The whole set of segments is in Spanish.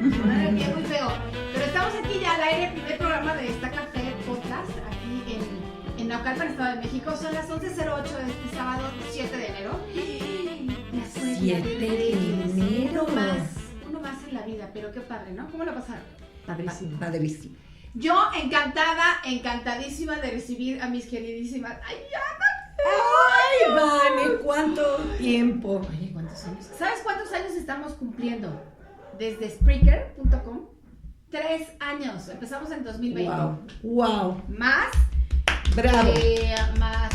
Una energía muy feo. Pero estamos aquí ya al aire, primer programa de Está Café Podcast, aquí en Naucalpan, Estado de México. Son las 11:08 de este sábado, 7 de enero. 7 de enero. Uno más en la vida, pero qué padre, ¿no? ¿Cómo lo pasaron? Padrísimo. Padrísimo. Yo encantadísima de recibir a mis queridísimas. ¡Ay, ¡Ay, Vane! ¿Cuánto tiempo? Oye, ¿cuántos años? ¿Sabes cuántos años estamos cumpliendo? Desde Spreaker.com. 3 años. Empezamos en 2020. Wow. Más. Bravo. Más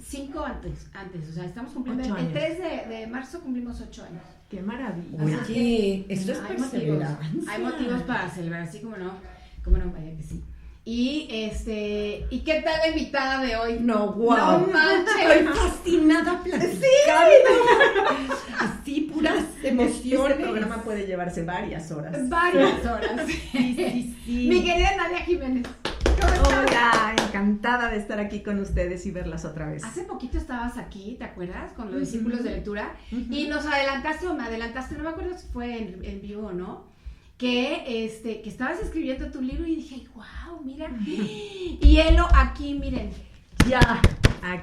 5 antes. O sea, estamos cumpliendo. 8 El años. 3 de marzo cumplimos 8 años. ¡Qué maravilla! Oye, esto es Hay perseverancia. Hay motivos para celebrar, así como no, vaya que sí. ¿Y qué tal la invitada de hoy? No, wow. No manches. Estoy fascinada platicando. Así, puras emociones. Este programa puede llevarse varias horas. Varias horas. Sí. Mi querida Nadia Jiménez. ¿Cómo estás? Hola, encantada de estar aquí con ustedes y verlas otra vez. Hace poquito estabas aquí, ¿te acuerdas? Con los círculos de lectura. Y nos adelantaste o me adelantaste, no me acuerdo si fue en vivo o no, que estabas escribiendo tu libro y dije, wow, mira. Y Elo aquí, miren. Ya.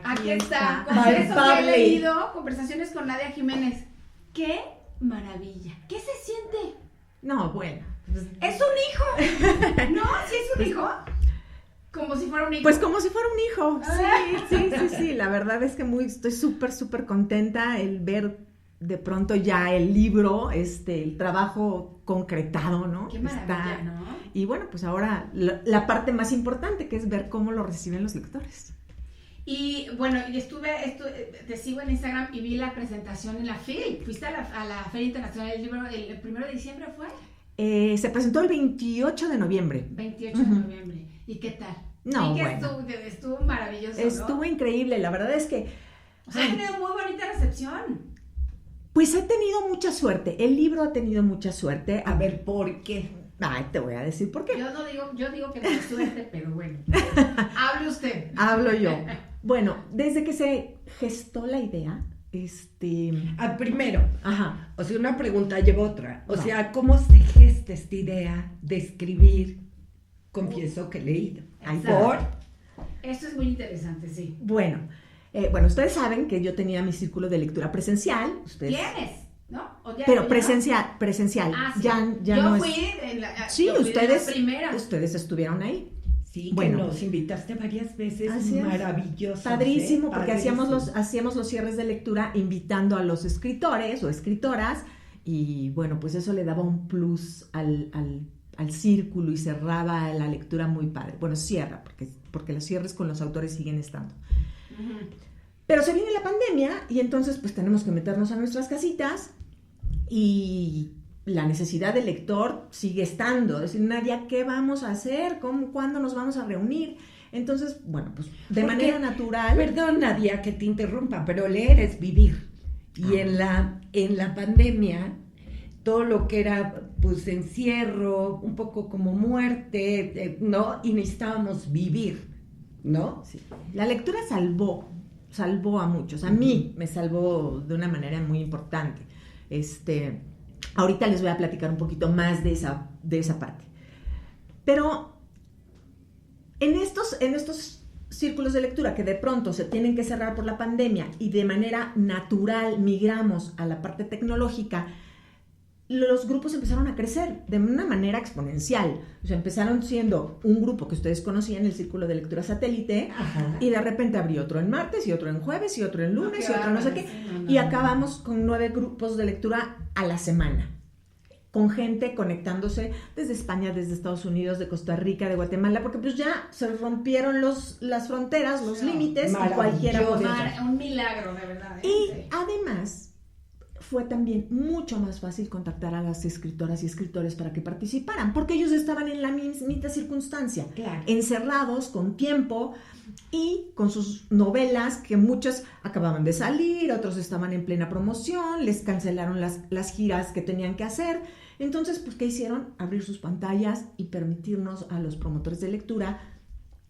Aquí está. Palpable. Con eso que he leído, Conversaciones con Nadia Jiménez. ¡Qué maravilla! ¿Qué se siente? No, bueno. ¿Es un hijo? ¿No? ¿Sí es un hijo? Como si fuera un hijo. Pues como si fuera un hijo. Sí. La verdad es que estoy súper contenta el ver de pronto ya el libro, el trabajo concretado, ¿no? Qué maravilla, ¿no? Y bueno, pues ahora la parte más importante, que es ver cómo lo reciben los lectores. Y bueno, te sigo en Instagram y vi la presentación en la FIL. ¿Fuiste a la Feria Internacional del Libro el 1 de diciembre fue? Se presentó el 28 de noviembre. 28 de noviembre. ¿Y qué tal? No, sí, que bueno. estuvo maravilloso, ¿no? Estuvo increíble, la verdad es que... O sea, ha tenido muy bonita recepción. Pues he tenido mucha suerte, el libro ha tenido mucha suerte. A ver, ¿por qué? Ay, te voy a decir por qué. Yo digo que no es suerte, pero bueno. Hable usted. Hablo yo. Bueno, desde que se gestó la idea, Primero, Ajá. o sea, una pregunta lleva otra. O sea, ¿cómo se gesta esta idea de escribir? Confieso que he leído. Exacto. Esto es muy interesante, sí. Bueno, ustedes saben que yo tenía mi círculo de lectura presencial. Ustedes... ¿Tienes? ¿No? Pero presencial. Ah, sí. Ya yo no fui es... Sí, yo fui de las ustedes primeras. estuvieron ahí. Sí, Bueno. que nos invitaste varias veces. Así es. Maravilloso. Padrísimo, porque Padrísimo. hacíamos los cierres de lectura invitando a los escritores o escritoras, y bueno, pues eso le daba un plus al círculo y cerraba la lectura muy padre. Bueno, cierra, porque los cierres con los autores siguen estando. Uh-huh. Pero se viene la pandemia y entonces pues tenemos que meternos a nuestras casitas, y la necesidad del lector sigue estando. Decir, Nadia, ¿qué vamos a hacer? ¿Cuándo nos vamos a reunir? Entonces, bueno, pues de manera natural... Perdón, Nadia, que te interrumpa, pero leer es vivir. Y en la pandemia, todo lo que era, pues, encierro, un poco como muerte, ¿no? Y necesitábamos vivir, ¿no? Sí. La lectura salvó a muchos. A mí me salvó de una manera muy importante. Ahorita les voy a platicar un poquito más de esa parte. Pero en estos círculos de lectura que de pronto se tienen que cerrar por la pandemia y de manera natural migramos a la parte tecnológica, los grupos empezaron a crecer de una manera exponencial. O sea, empezaron siendo un grupo que ustedes conocían, el Círculo de Lectura Satélite, Ajá. y de repente abrió otro en martes, y otro en jueves, y otro en lunes, y otro no sé qué. Y acabamos con 9 grupos de lectura a la semana, con gente conectándose desde España, desde Estados Unidos, de Costa Rica, de Guatemala, porque pues ya se rompieron las fronteras, los límites, y cualquiera podía. Un milagro, de verdad. Y Sí. además fue también mucho más fácil contactar a las escritoras y escritores para que participaran, porque ellos estaban en la misma circunstancia, Claro. encerrados, con tiempo y con sus novelas, que muchas acababan de salir, otros estaban en plena promoción, les cancelaron las giras que tenían que hacer. Entonces, pues, ¿qué hicieron? Abrir sus pantallas y permitirnos a los promotores de lectura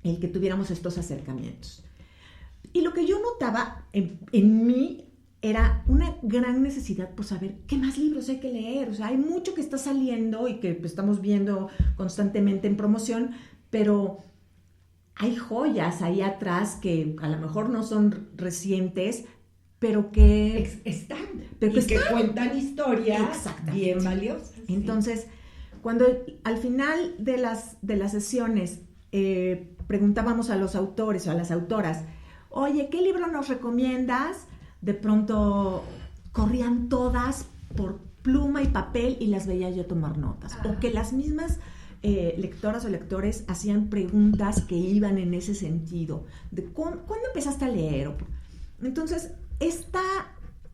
el que tuviéramos estos acercamientos. Y lo que yo notaba en mí era una gran necesidad por saber qué más libros hay que leer. O sea, hay mucho que está saliendo y que pues, estamos viendo constantemente en promoción, pero hay joyas ahí atrás que a lo mejor no son recientes, pero que están. Pero que que cuentan historias bien valiosas. Entonces, cuando al final de las sesiones preguntábamos a los autores o a las autoras, oye, ¿qué libro nos recomiendas? De pronto corrían todas por pluma y papel y las veía yo tomar notas. O que las mismas lectoras o lectores hacían preguntas que iban en ese sentido. De ¿cuándo empezaste a leer? Entonces, esta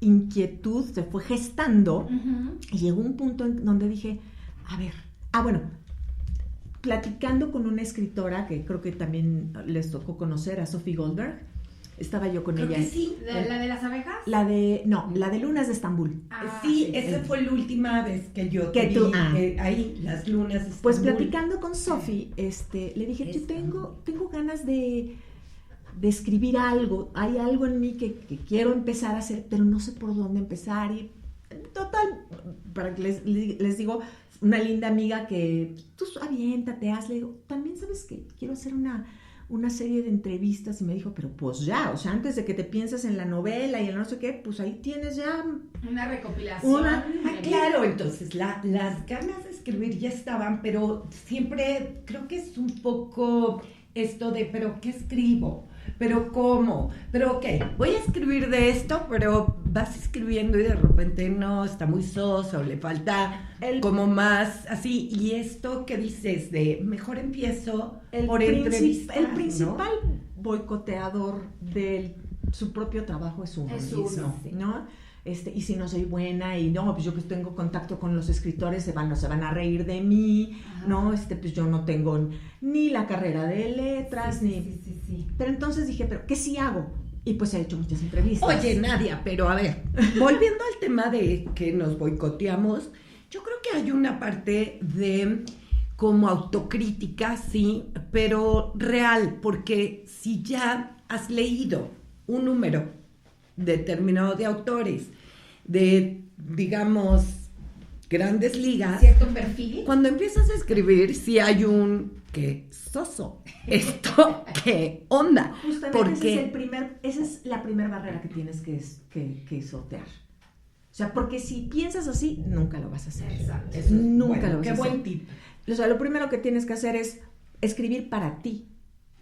inquietud se fue gestando y llegó un punto en donde dije, a ver, platicando con una escritora que creo que también les tocó conocer, a Sophie Goldberg. Estaba yo con ella. Que sí. ¿La de las abejas? La de Lunas de Estambul. Sí, esa fue la última vez que yo te vi ahí, las lunas de Estambul. Pues platicando con Sophie, le dije, yo tengo ganas de escribir algo. Hay algo en mí que quiero empezar a hacer, pero no sé por dónde empezar. Y total, para que les digo, una linda amiga que tú aviéntate, hazle. Digo, también sabes que quiero hacer una serie de entrevistas, y me dijo, pero pues ya, o sea, antes de que te pienses en la novela y en no sé qué, pues ahí tienes ya una recopilación. Claro, entonces las ganas de escribir ya estaban, pero siempre creo que es un poco esto de, pero ¿qué escribo? ¿Pero cómo? ¿Pero qué? Voy a escribir de esto, pero vas escribiendo y de repente no, está muy soso, le falta como más así. Y esto que dices de mejor empiezo por entrevistar, el principal boicoteador de su propio trabajo es uno mismo, ¿no? Y si no soy buena y no, pues yo que tengo contacto con los escritores se van a reír de mí, ¿no? Pues yo no tengo ni la carrera de letras, Sí. Pero entonces dije, ¿pero qué sí hago? Y pues he hecho muchas entrevistas. Oye, Nadia, pero a ver, volviendo al tema de que nos boicoteamos, yo creo que hay una parte de como autocrítica, sí, pero real, porque si ya has leído un número determinado de autores, de, digamos, grandes ligas, cierto perfil, cuando empiezas a escribir, sí hay un que soso, esto, qué onda. Justamente porque esa es la primera barrera que tienes que sortear. O sea, porque si piensas así, nunca lo vas a hacer. Exacto. Nunca lo vas a hacer. Qué buen tip. O sea, lo primero que tienes que hacer es escribir para ti.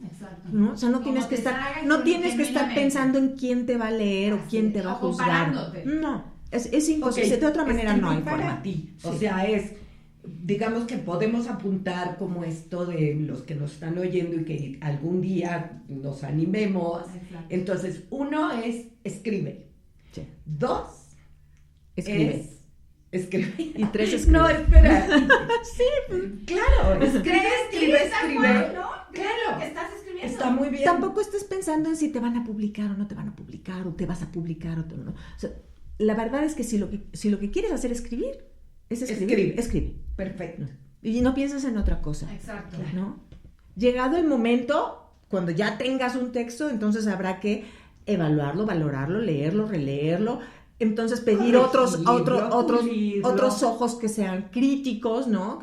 Exacto. ¿No? O sea, no tienes que estar pensando en quién te va a leer o quién te va a juzgar. No, es imposible. De otra manera no hay para forma. ti. O sea, digamos que podemos apuntar como esto de los que nos están oyendo y que algún día nos animemos. Exacto. Entonces, 1 es escribe. Sí. 2 Escribe. Escribe. Y 3 escribe. No, espera. Sí, claro. Escribe. ¿no? Claro. Que estás escribiendo. Está muy bien. Tampoco estés pensando en si te van a publicar o no te van a publicar, o te vas a publicar o no. O sea, la verdad es que si lo que quieres hacer es escribir, escribe. Perfecto. Y no piensas en otra cosa. Exacto. ¿No? Llegado el momento, cuando ya tengas un texto, entonces habrá que evaluarlo, valorarlo, leerlo, releerlo. Entonces pedir otros ojos que sean críticos, ¿no?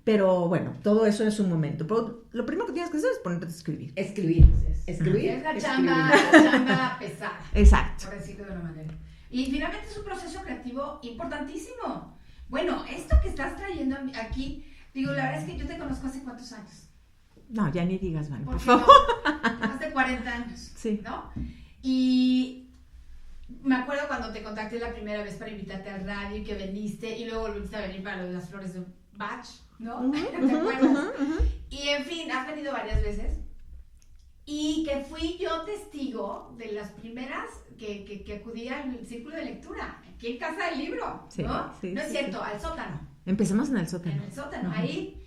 Pero bueno, todo eso es un momento. Pero lo primero que tienes que hacer es ponerte a escribir. Escribir. Es la chamba pesada. Exacto. Por decirlo de una manera. Y finalmente es un proceso creativo importantísimo. Bueno, esto que estás trayendo aquí, digo, la verdad es que yo te conozco hace ¿cuántos años? No, ya ni digas, Van, por Porque favor. Más de 40 años, Sí. ¿no? Y me acuerdo cuando te contacté la primera vez para invitarte al radio y que viniste y luego volviste a venir para lo de las flores de Bach, ¿no? ¿Te acuerdas? Y en fin, has venido varias veces y que fui yo testigo de las primeras que acudí al círculo de lectura, aquí en Casa del Libro, Sí, ¿no? sí, no es sí, cierto, sí. al sótano. Empezamos en el sótano. En el sótano, ahí.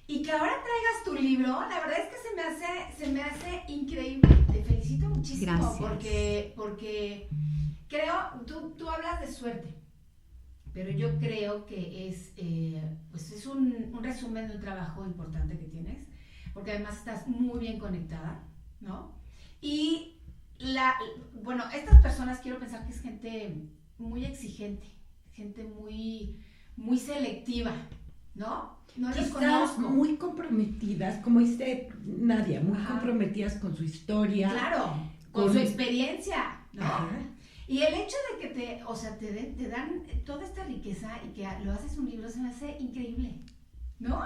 Y que ahora traigas tu libro, la verdad es que se me hace increíble. Te felicito muchísimo. Gracias. Porque creo, tú hablas de suerte, pero yo creo que es un resumen de un trabajo importante que tienes, porque además estás muy bien conectada, ¿no? Y bueno, estas personas quiero pensar que es gente muy exigente, gente muy, muy selectiva, ¿no? No los conozco. Muy comprometidas, como dice Nadia, muy comprometidas con su historia. Claro, con su experiencia, ¿no? Ajá. Y el hecho de que te dan toda esta riqueza y que lo haces un libro se me hace increíble, ¿no?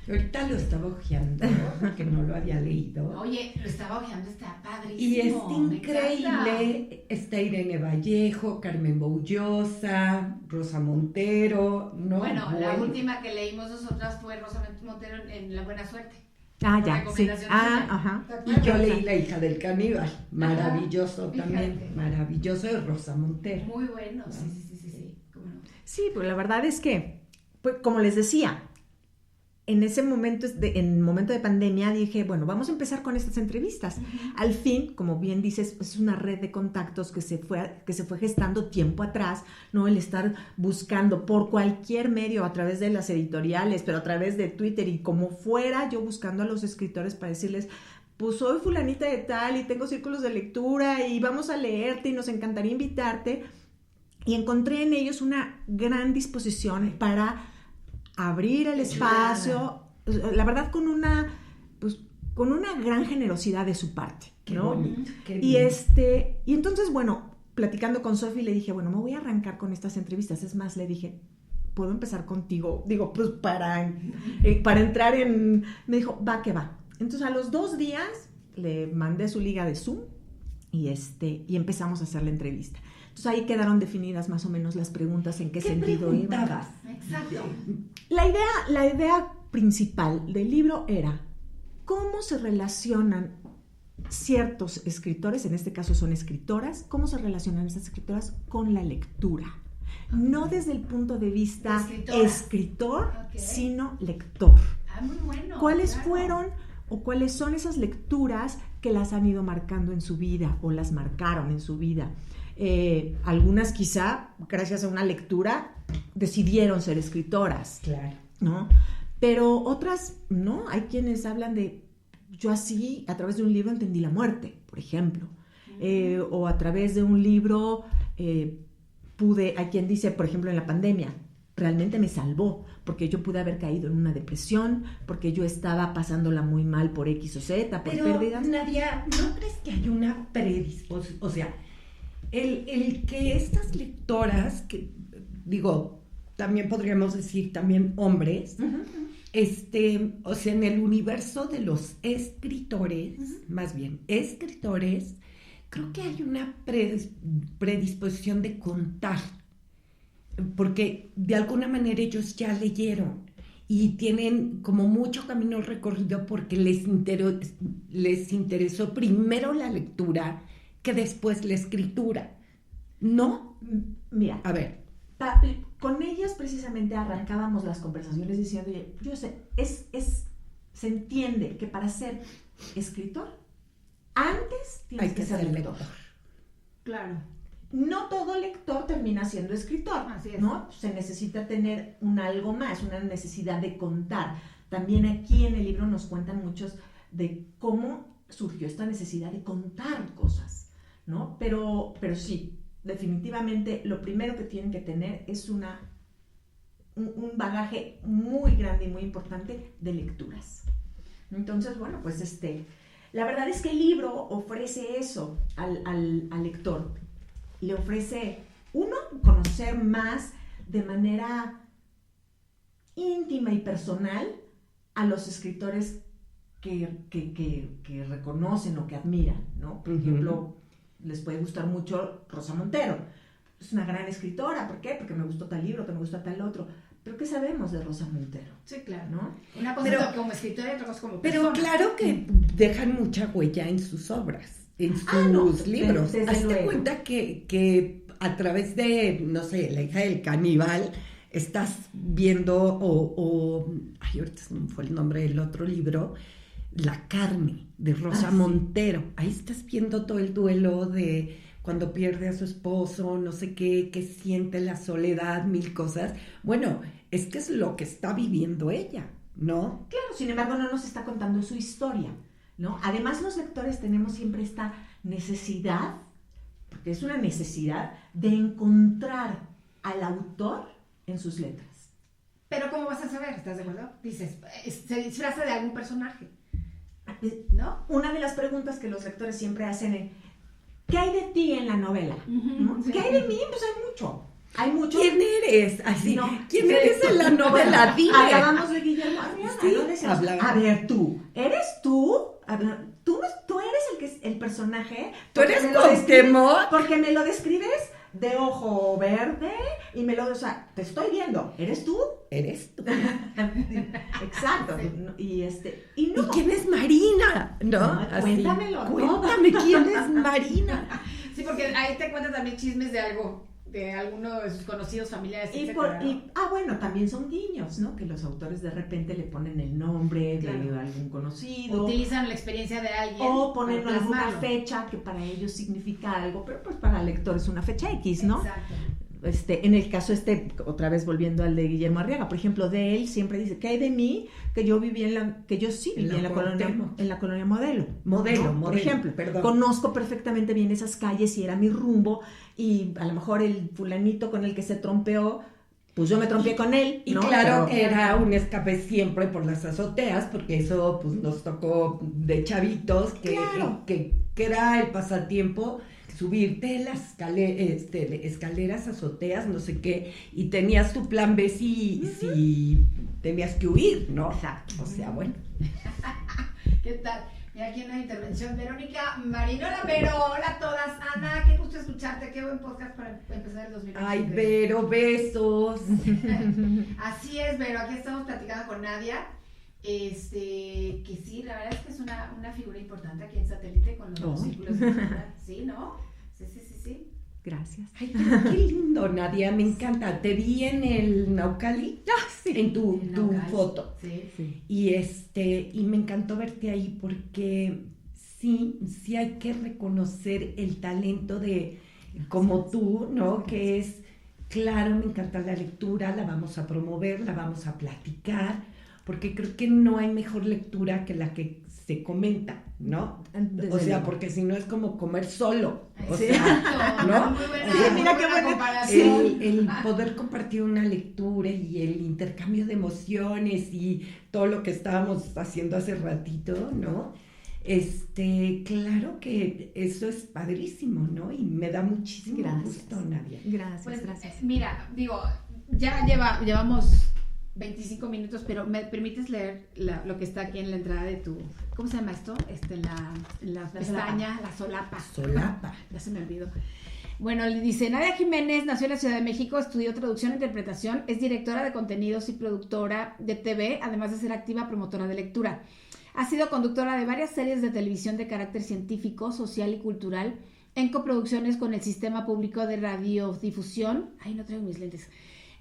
Ahorita lo estaba hojeando, porque no lo había leído. Oye, lo estaba hojeando, está padrísimo. Y es increíble, está Irene Vallejo, Carmen Boullosa, Rosa Montero, ¿no? Bueno, la última que leímos nosotras fue Rosa Montero en La Buena Suerte. Ah, ya, sí. Ajá. Y yo leí La hija del caníbal, maravilloso Fíjate. también, maravilloso de Rosa Montero. Muy bueno, sí. ¿Cómo no? Sí, pues la verdad es que, pues, como les decía, en ese momento, en el momento de pandemia, dije, bueno, vamos a empezar con estas entrevistas. Al fin, como bien dices, es una red de contactos que se fue gestando tiempo atrás, ¿no? El estar buscando por cualquier medio, a través de las editoriales, pero a través de Twitter y como fuera, yo buscando a los escritores para decirles, pues soy fulanita de tal y tengo círculos de lectura y vamos a leerte y nos encantaría invitarte. Y encontré en ellos una gran disposición para abrir el espacio, la verdad con una gran generosidad de su parte, ¿no? Qué bonito, qué y bien. y entonces, bueno, platicando con Sofi le dije, bueno, me voy a arrancar con estas entrevistas. Es más, le dije, ¿puedo empezar contigo? Digo, pues para entrar en... Me dijo, va que va. Entonces, a los 2 días le mandé su liga de Zoom y empezamos a hacer la entrevista. Entonces ahí quedaron definidas más o menos las preguntas en qué sentido iban. Exacto. La idea principal del libro era cómo se relacionan ciertos escritores, en este caso son escritoras, cómo se relacionan esas escritoras con la lectura. No desde el punto de vista escritor, sino lector. Muy bueno. ¿Cuáles fueron o cuáles son esas lecturas que las han ido marcando en su vida o las marcaron en su vida? Algunas quizá, gracias a una lectura, decidieron ser escritoras. Claro. ¿No? Pero otras, ¿no? Hay quienes hablan de, yo así, a través de un libro entendí la muerte, por ejemplo. O a través de un libro hay quien dice, por ejemplo, en la pandemia, realmente me salvó, porque yo pude haber caído en una depresión, porque yo estaba pasándola muy mal por X o Z, por pérdidas. Nadia, ¿no crees que hay una predisposición? O sea, el que estas lectoras, que digo, también podríamos decir también hombres, o sea, en el universo de los escritores, más bien escritores, creo que hay una predisposición de contar, porque de alguna manera ellos ya leyeron y tienen como mucho camino recorrido porque les interesó primero la lectura que después la escritura, ¿no? Mira, a ver, con ellas precisamente arrancábamos las conversaciones diciendo, oye, yo sé, se entiende que para ser escritor, antes tienes que ser lector. Claro. No todo lector termina siendo escritor, así es, ¿no? Se necesita tener algo más, una necesidad de contar. También aquí en el libro nos cuentan muchos de cómo surgió esta necesidad de contar cosas, ¿no? Pero sí, definitivamente lo primero que tienen que tener es un bagaje muy grande y muy importante de lecturas. Entonces, bueno, pues la verdad es que el libro ofrece eso al lector. Le ofrece, conocer más de manera íntima y personal a los escritores que reconocen o que admiran, ¿no? Por ejemplo, les puede gustar mucho Rosa Montero. Es una gran escritora. ¿Por qué? Porque me gustó tal libro, que me gustó tal otro. ¿Pero qué sabemos de Rosa Montero? Sí, claro. ¿No? Una cosa es como escritora y otra cosa como persona. Pero claro que dejan mucha huella en sus obras, en sus libros. Hazte cuenta que a través de, no sé, La hija del caníbal, estás viendo, ahorita se me fue el nombre del otro libro, La carne, de Rosa Montero. Ahí estás viendo todo el duelo de cuando pierde a su esposo, no sé qué siente la soledad, mil cosas. Bueno, es que es lo que está viviendo ella, ¿no? Claro, sin embargo, no nos está contando su historia. ¿no? Además, los lectores tenemos siempre esta necesidad, porque es una necesidad, de encontrar al autor en sus letras. Pero ¿cómo vas a saber? ¿Estás de acuerdo? Dices, se disfraza de algún personaje, ¿no? Una de las preguntas que los lectores siempre hacen es, ¿qué hay de ti en la novela? ¿No? Sí. ¿Qué hay de mí? Pues hay mucho. ¿Quién eres? Así, No. ¿quién eres en la novela? Dime. Hablábamos de Guillermo Arriaga, Sí, ¿no? Decíamos, hablábamos. a ver, ¿eres tú? A ver, tú eres el personaje. ¿Tú eres Porque me lo describes- Cuauhtémoc? Porque me lo describes de ojo verde y o sea, te estoy viendo. ¿Eres tú? Eres tú. Exacto. Y y no. ¿Y quién es Marina? ¿No? No, cuéntamelo, ¿no? Cuéntame quién es Marina. Sí, porque ahí te cuentan también chismes de algo, de alguno de sus conocidos, familiares, etcétera, ¿no? Bueno, también son guiños, ¿no? Que los autores de repente le ponen el nombre de algún conocido. Utilizan la experiencia de alguien. O ponen para alguna plasmarlo. fecha que para ellos significa algo, pero pues para el lector es una fecha X, ¿no? Exacto. En el caso otra vez volviendo al de Guillermo Arriaga, por ejemplo, de él siempre dice, ¿qué hay de mí? Que yo sí viví en la colonia Modelo. Modelo, ¿no? Por ejemplo, perdón. conozco perfectamente bien esas calles y era mi rumbo, y a lo mejor el fulanito con el que se trompeó, pues yo me trompeé con él, Y ¿no? claro Pero- que era un escape siempre por las azoteas, porque eso pues nos tocó de chavitos, Claro. que era el pasatiempo, subirte las escaleras, azoteas, no sé qué, y tenías tu plan B si tenías que huir, ¿no? Exacto. O sea, bueno. ¿Qué tal? Y aquí una intervención, Verónica Marinola, pero hola a todas. Ana, qué gusto escucharte, qué buen podcast para empezar el 2023. Ay, Vero, besos. Así es, Vero, aquí estamos platicando con Nadia, que sí, la verdad es que es una figura importante aquí en Satélite con los círculos de lectura. Sí, ¿no? Sí. Gracias. Ay, qué lindo, Nadia, me encanta. Te vi en el Naucali, en tu foto. Sí. Y me encantó verte ahí porque sí hay que reconocer el talento de como tú, ¿no? Que es, claro, me encanta la lectura, la vamos a promover, la vamos a platicar, porque creo que no hay mejor lectura que la que se comenta, ¿no? Desde O sea, luego. porque si no es como comer solo, o Sí. sea, ¿no? Muy buena, Sí, muy mira qué buena buena- comparación. el poder compartir una lectura y el intercambio de emociones y todo lo que estábamos haciendo hace ratito, ¿no? Claro que eso es padrísimo, ¿no? Y me da muchísimo gusto, Nadia. Gracias, Pues, gracias. mira, digo, ya llevamos 25 minutos, pero ¿me permites leer lo que está aquí en la entrada de tu... ¿Cómo se llama esto? La pestaña, la solapa. Solapa. Ya se me olvidó. Bueno, le dice, Nadia Jiménez nació en la Ciudad de México, estudió traducción e interpretación, es directora de contenidos y productora de TV, además de ser activa promotora de lectura. Ha sido conductora de varias series de televisión de carácter científico, social y cultural, en coproducciones con el Sistema Público de Radiodifusión, ay, no traigo mis lentes,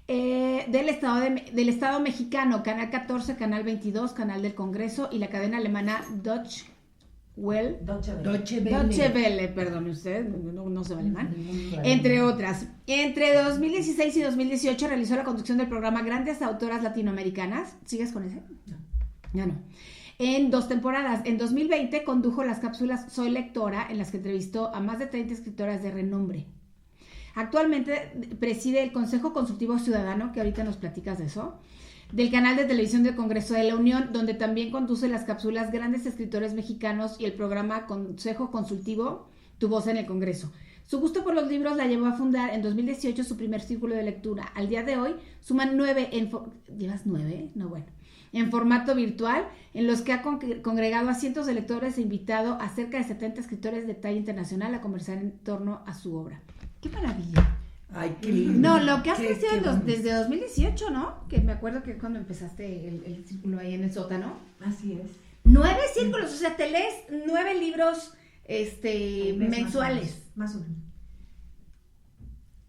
del Estado mexicano, Canal 14, Canal 22, Canal del Congreso y la cadena alemana Deutsche Welle, Deutsche Welle, perdone usted, no sé alemán, entre otras. Entre 2016 y 2018 realizó la conducción del programa Grandes Autoras Latinoamericanas. ¿Sigues con ese? No. Ya no. En 2 temporadas. En 2020 condujo las cápsulas Soy Lectora, en las que entrevistó a más de 30 escritoras de renombre. Actualmente preside el Consejo Consultivo Ciudadano, que ahorita nos platicas de eso, del canal de televisión del Congreso de la Unión, donde también conduce las cápsulas Grandes Escritores Mexicanos y el programa Consejo Consultivo Tu Voz en el Congreso. Su gusto por los libros la llevó a fundar en 2018 su primer círculo de lectura. Al día de hoy suman 9 ¿Llevas 9? No, bueno. En formato virtual, en los que ha congregado a cientos de lectores e invitado a cerca de 70 escritores de talla internacional a conversar en torno a su obra. ¡Qué maravilla! Ay, qué lindo. No, lo que has crecido bonito. desde 2018, ¿no? Que me acuerdo que cuando empezaste el círculo ahí en el sótano. Así es. 9 círculos, o sea, te lees 9 libros mensuales. Más o menos.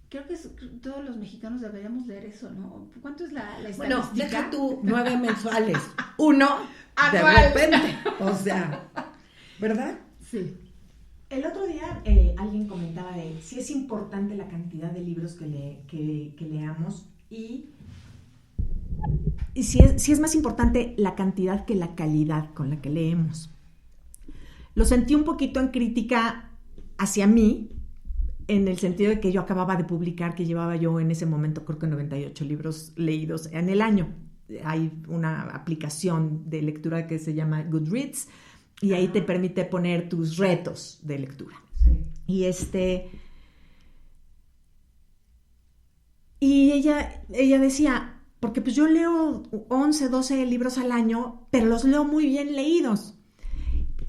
Creo que todos los mexicanos deberíamos leer eso, ¿no? ¿Cuánto es la Bueno, estadística? deja tú 9 mensuales. Uno de Anual. repente. O sea, ¿verdad? Sí. El otro día alguien comentaba de si es importante la cantidad de libros que leamos y si es más importante la cantidad que la calidad con la que leemos. lo sentí un poquito en crítica hacia mí, en el sentido de que yo acababa de publicar, que llevaba yo en ese momento creo que 98 libros leídos en el año. Hay una aplicación de lectura que se llama Goodreads y ahí te permite poner tus retos de lectura. Sí. Y ella decía, porque pues yo leo 11, 12 libros al año, pero los leo muy bien leídos.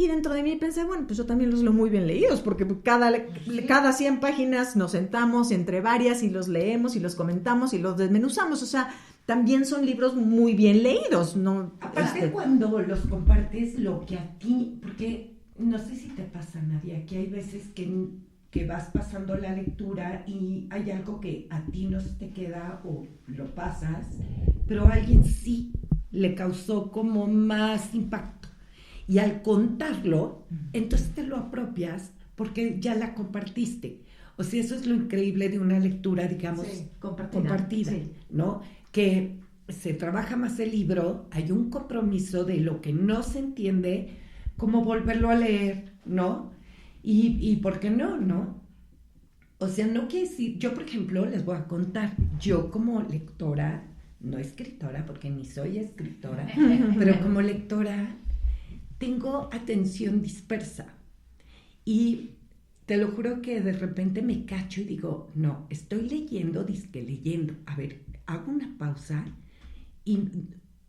Y dentro de mí pensé, bueno, pues yo también los leo muy bien leídos, porque cada 100 páginas nos sentamos entre varias y los leemos y los comentamos y los desmenuzamos. O sea, también son libros muy bien leídos, ¿no? Aparte cuando los compartes lo que a ti, porque no sé si te pasa, Nadia, que hay veces que vas pasando la lectura y hay algo que a ti no se te queda o lo pasas, pero a alguien sí le causó como más impacto. Y al contarlo, entonces te lo apropias porque ya la compartiste. O sea, eso es lo increíble de una lectura, digamos, compartida, sí. ¿No? Que se trabaja más el libro, hay un compromiso de lo que no se entiende, cómo volverlo a leer, ¿no? Y ¿por qué no, no? O sea, no quiere decir, yo por ejemplo les voy a contar, yo como lectora, no escritora, porque ni soy escritora, pero como lectora tengo atención dispersa y te lo juro que de repente me cacho y digo, no, estoy leyendo, disque leyendo, a ver, hago una pausa y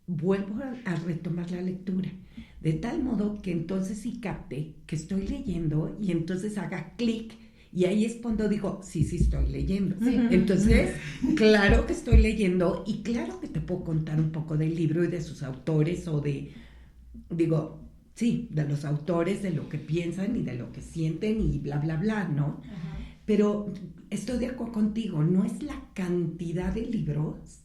vuelvo a retomar la lectura, de tal modo que entonces sí capte que estoy leyendo y entonces haga clic y ahí es cuando digo, sí estoy leyendo. Sí. Entonces, claro que estoy leyendo y claro que te puedo contar un poco del libro y de sus autores o de, sí, de los autores, de lo que piensan y de lo que sienten y bla, bla, bla, ¿no? Ajá. Pero estoy de acuerdo contigo, no es la cantidad de libros,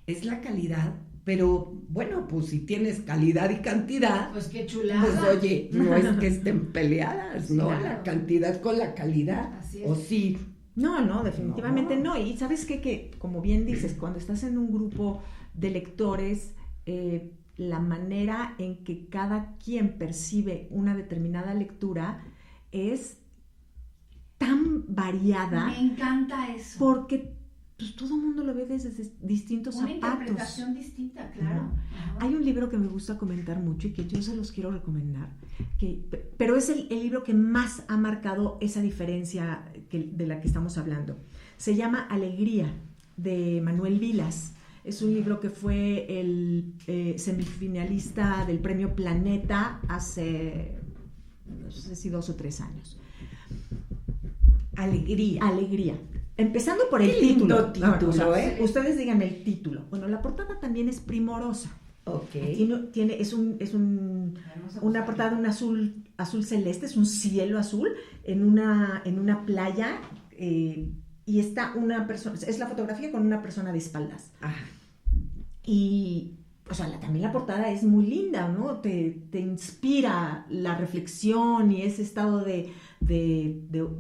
es la calidad, pero bueno, pues si tienes calidad y cantidad, pues qué chulada. Pues oye, no es que estén peleadas, ¿no? Claro. La cantidad con la calidad, así es. O sí. No, definitivamente no. Y ¿sabes qué? Que como bien dices, cuando estás en un grupo de lectores, la manera en que cada quien percibe una determinada lectura es tan variada. Me encanta eso. Porque pues, todo el mundo lo ve desde distintos zapatos. Una interpretación distinta, claro. ¿No? Hay un libro que me gusta comentar mucho y que yo se los quiero recomendar, pero es el libro que más ha marcado esa diferencia de la que estamos hablando. Se llama Alegría, de Manuel Vilas. Es un libro que fue el semifinalista del Premio Planeta hace, no sé si 2 o 3 años. Alegría. Empezando por el título. Ustedes digan el título. Bueno, la portada también es primorosa. Okay. Es una portada de un azul celeste, es un cielo azul en una playa. Y está una persona, es la fotografía con una persona de espaldas. Ajá. Y, o sea, también la portada es muy linda, ¿no? Te inspira la reflexión y ese estado de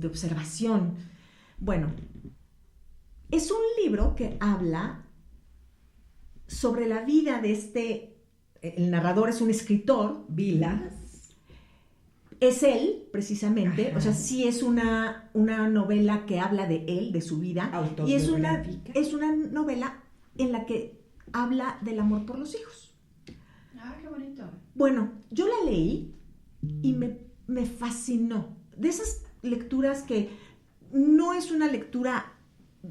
observación. Bueno, es un libro que habla sobre la vida de el narrador es un escritor, Vilas. Es él, precisamente. Ajá. O sea, sí es una novela que habla de él, de su vida. Y es una novela en la que habla del amor por los hijos. Ah, qué bonito. Bueno, yo la leí y me fascinó. De esas lecturas que no es una lectura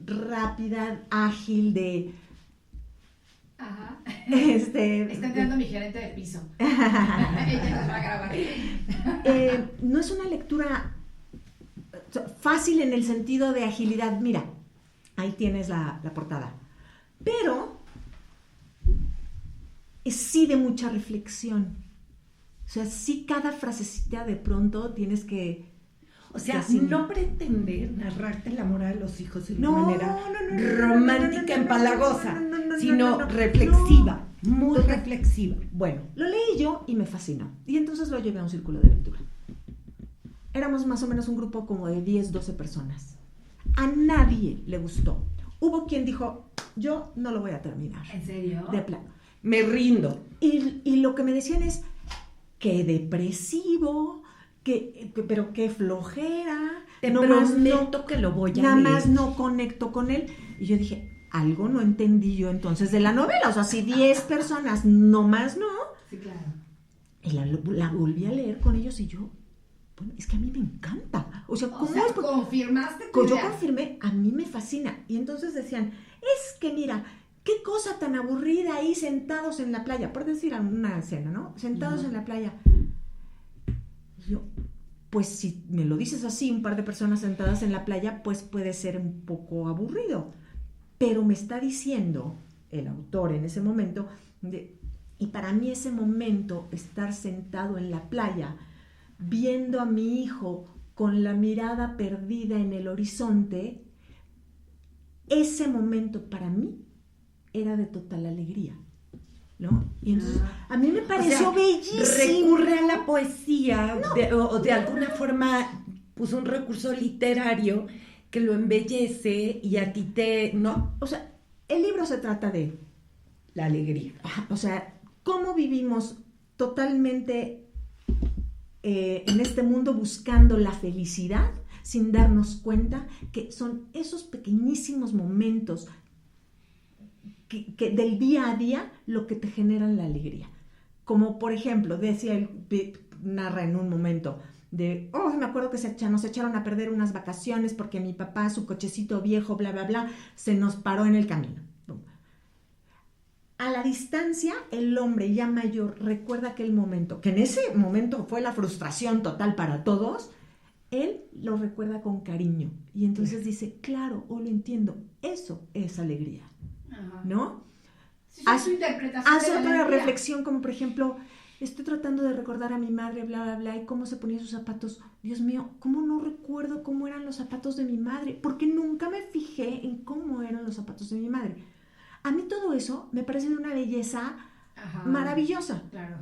rápida, ágil, de... Ajá. Está entrando mi gerente de piso. Ella nos va a grabar. No es una lectura fácil en el sentido de agilidad. Mira, ahí tienes la portada. Pero es sí de mucha reflexión. O sea, sí cada frasecita de pronto tienes que... O sea, no pretender narrarte el amor a los hijos de una manera romántica, empalagosa, sino reflexiva, muy reflexiva. Bueno, lo leí yo y me fascinó. Y entonces lo llevé a un círculo de lectura. Éramos más o menos un grupo como de 10, 12 personas. A nadie le gustó. Hubo quien dijo, yo no lo voy a terminar. ¿En serio? De plano. Me rindo. Y lo que me decían es, qué depresivo, pero qué flojera. Te nomás prometo que lo voy a Nada leer. más no conecto con él. Y yo dije, algo no entendí yo entonces de la novela. O sea, si 10 personas nomás no. Sí, claro. Y la volví a leer con ellos y yo, bueno, es que a mí me encanta. O sea, ¿cómo es? Confirmaste tu Yo idea. confirmé, a mí me fascina. Y entonces decían, es que mira, qué cosa tan aburrida ahí sentados en la playa. Por decir una escena, ¿no? Sentados en la playa. Y yo, pues si me lo dices así, un par de personas sentadas en la playa, pues puede ser un poco aburrido. Pero me está diciendo el autor en ese momento, y para mí ese momento, estar sentado en la playa, viendo a mi hijo con la mirada perdida en el horizonte, ese momento para mí era de total alegría, ¿no? Y entonces a mí me pareció bellísimo. Recurre a la poesía o de alguna forma puso un recurso literario que lo embellece y a ti ¿no? O sea, el libro se trata de la alegría. O sea, cómo vivimos totalmente en este mundo buscando la felicidad sin darnos cuenta que son esos pequeñísimos momentos que del día a día lo que te generan la alegría. Como por ejemplo, decía narra en un momento me acuerdo que nos echaron a perder unas vacaciones porque mi papá, su cochecito viejo, bla, bla, bla, se nos paró en el camino. A la distancia, el hombre ya mayor recuerda aquel momento, que en ese momento fue la frustración total para todos, él lo recuerda con cariño. Y entonces dice, claro, lo entiendo, eso es alegría. Ajá. ¿No? Sí, es su interpretación Hace de la otra alegría. reflexión, como por ejemplo, estoy tratando de recordar a mi madre, bla, bla, bla, y cómo se ponía sus zapatos. Dios mío, ¿cómo no recuerdo cómo eran los zapatos de mi madre? Porque nunca me fijé en cómo eran los zapatos de mi madre. A mí todo eso me parece de una belleza maravillosa. Claro.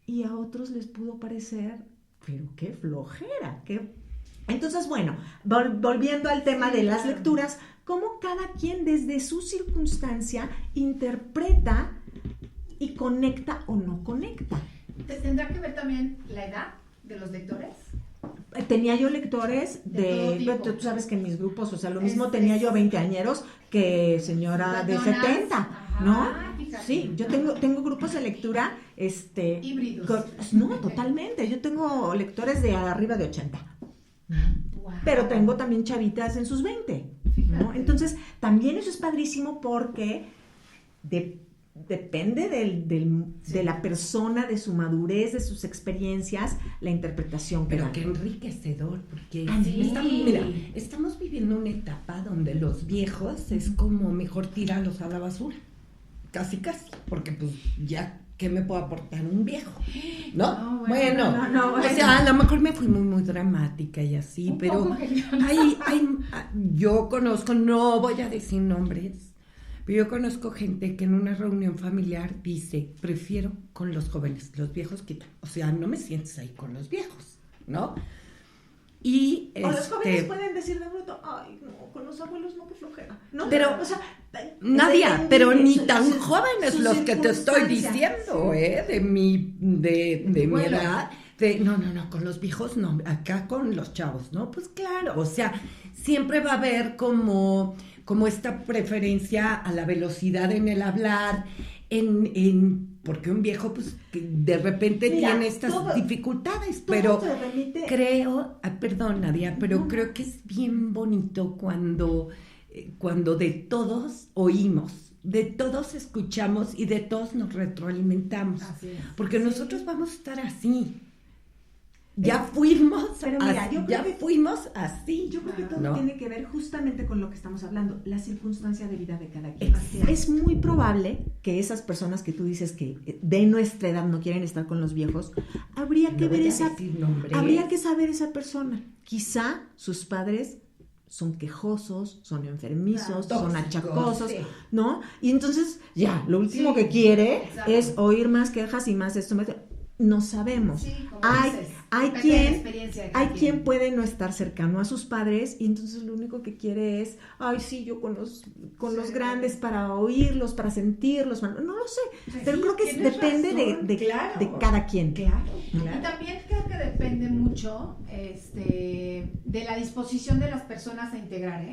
Y a otros les pudo parecer, pero qué flojera, Entonces, bueno, volviendo al tema de las lecturas, cómo cada quien desde su circunstancia interpreta y conecta o no conecta. ¿Tendrá que ver también la edad de los lectores? Tenía yo lectores De todo tipo. tú sabes que en mis grupos, o sea, lo mismo tenía yo 20añeros que señora de 70, ¿no? Fíjate. Sí, yo tengo grupos de lectura, híbridos. No, totalmente, yo tengo lectores de arriba de 80. Wow. Pero tengo también chavitas en sus 20, ¿no? Entonces, también eso es padrísimo porque depende de la persona, de su madurez, de sus experiencias, la interpretación que Pero dan. qué enriquecedor, porque Sí. estamos viviendo una etapa donde los viejos es como mejor tirarlos a la basura. Casi, porque pues ya, ¿qué me puede aportar un viejo? ¿No? No, bueno, no, o sea, a lo mejor me fui muy dramática y así, Un pero poco que yo conozco, no voy a decir nombres, pero yo conozco gente que en una reunión familiar dice, prefiero con los jóvenes, los viejos quitan. O sea, no me sientes ahí con los viejos, ¿no? Y O los jóvenes pueden decir de bruto, ay, no, con los abuelos no, qué flojera. ¿No? Pero, o sea, Nadia, pero ni tan su- jóvenes su los que te estoy circunstancia. diciendo, de mi Bueno. edad. No, con los viejos no, acá con los chavos, ¿no? Pues claro, o sea, siempre va a haber como esta preferencia a la velocidad en el hablar, porque un viejo, pues, que de repente tiene estas dificultades, pero se remite. creo, perdón, Nadia, pero creo que es bien bonito cuando de todos oímos, de todos escuchamos y de todos nos retroalimentamos. Así es. Porque nosotros vamos a estar así. Ya fuimos Pero mira, así, yo creo que fuimos así. Yo creo que todo ¿no? tiene que ver justamente con lo que estamos hablando, la circunstancia de vida de cada quien. Exacto. Es muy probable que esas personas que tú dices que de nuestra edad no quieren estar con los viejos, habría que No ver voy a esa, decir nombres. habría que saber esa persona. Quizá sus padres son quejosos, son enfermizos, Claro, son tóxicos, achacosos, sí. ¿no? Y entonces ya, lo último Sí, que quiere exacto. es oír más quejas y más esto. No sabemos. Sí, como hay dices, hay depende de la quien experiencia de cada hay quien puede no estar cercano a sus padres y entonces lo único que quiere es, ay, sí, yo con los Sí. grandes para oírlos, para sentirlos, no lo sé, Sí, pero creo que tienes depende razón, de claro. cada quien. Claro, Y claro. también creo que depende mucho de la disposición de las personas a integrar,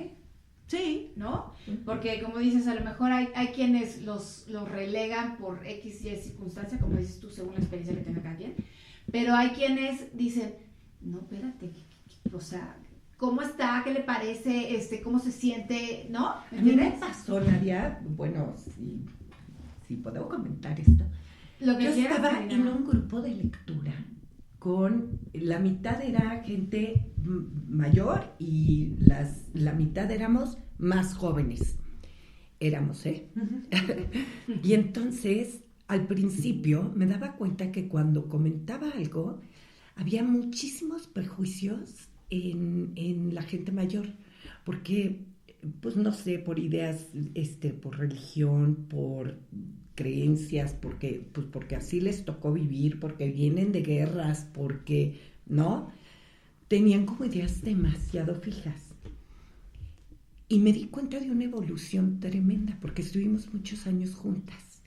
Sí. ¿no? Porque como dices, a lo mejor hay quienes los relegan por X y circunstancia, como dices tú, según la experiencia que tenga cada quien, pero hay quienes dicen, no, espérate, o sea, ¿cómo está? ¿Qué le parece? ¿Cómo se siente? ¿No? ¿Entiendes? A mí me pasó, Nadia, bueno, sí puedo comentar esto. Lo que yo quieras, estaba Marina. en un grupo de lectura con la mitad era gente mayor y la mitad éramos más jóvenes. Éramos, Y entonces, al principio, me daba cuenta que cuando comentaba algo, había muchísimos prejuicios en la gente mayor, porque, pues no sé, por ideas, por religión, por creencias, porque así les tocó vivir, porque vienen de guerras, porque, ¿no? Tenían como ideas demasiado fijas. Y me di cuenta de una evolución tremenda, porque estuvimos muchos años juntas,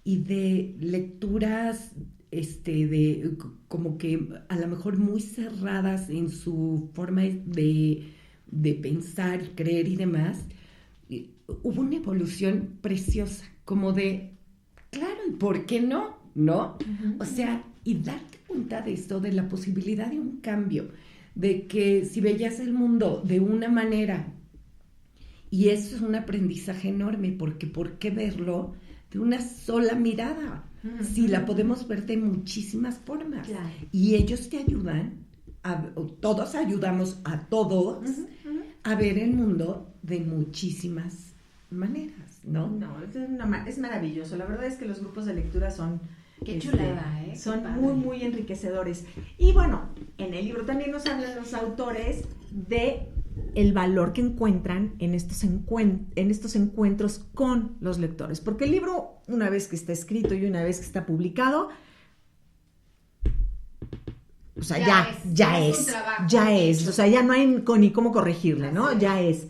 y de lecturas, de como que a lo mejor muy cerradas en su forma de pensar, creer y demás, hubo una evolución preciosa, como de, claro, ¿y por qué no? ¿No? O sea, y darte cuenta de esto, de la posibilidad de un cambio, de que si veías el mundo de una manera, y eso es un aprendizaje enorme, porque ¿por qué verlo de una sola mirada? Si la podemos ver de muchísimas formas. Claro. Y ellos te ayudan, todos ayudamos a todos a ver el mundo de muchísimas maneras, ¿no? No, es maravilloso. La verdad es que los grupos de lectura son... Qué chulada, Son Qué muy, padre. muy enriquecedores. Y bueno, en el libro también nos hablan los autores de el valor que encuentran en estos encuentros con los lectores. Porque el libro, una vez que está escrito y una vez que está publicado, o sea, ya es. O sea, ya no hay ni cómo corregirle, ¿no? Así Ya es.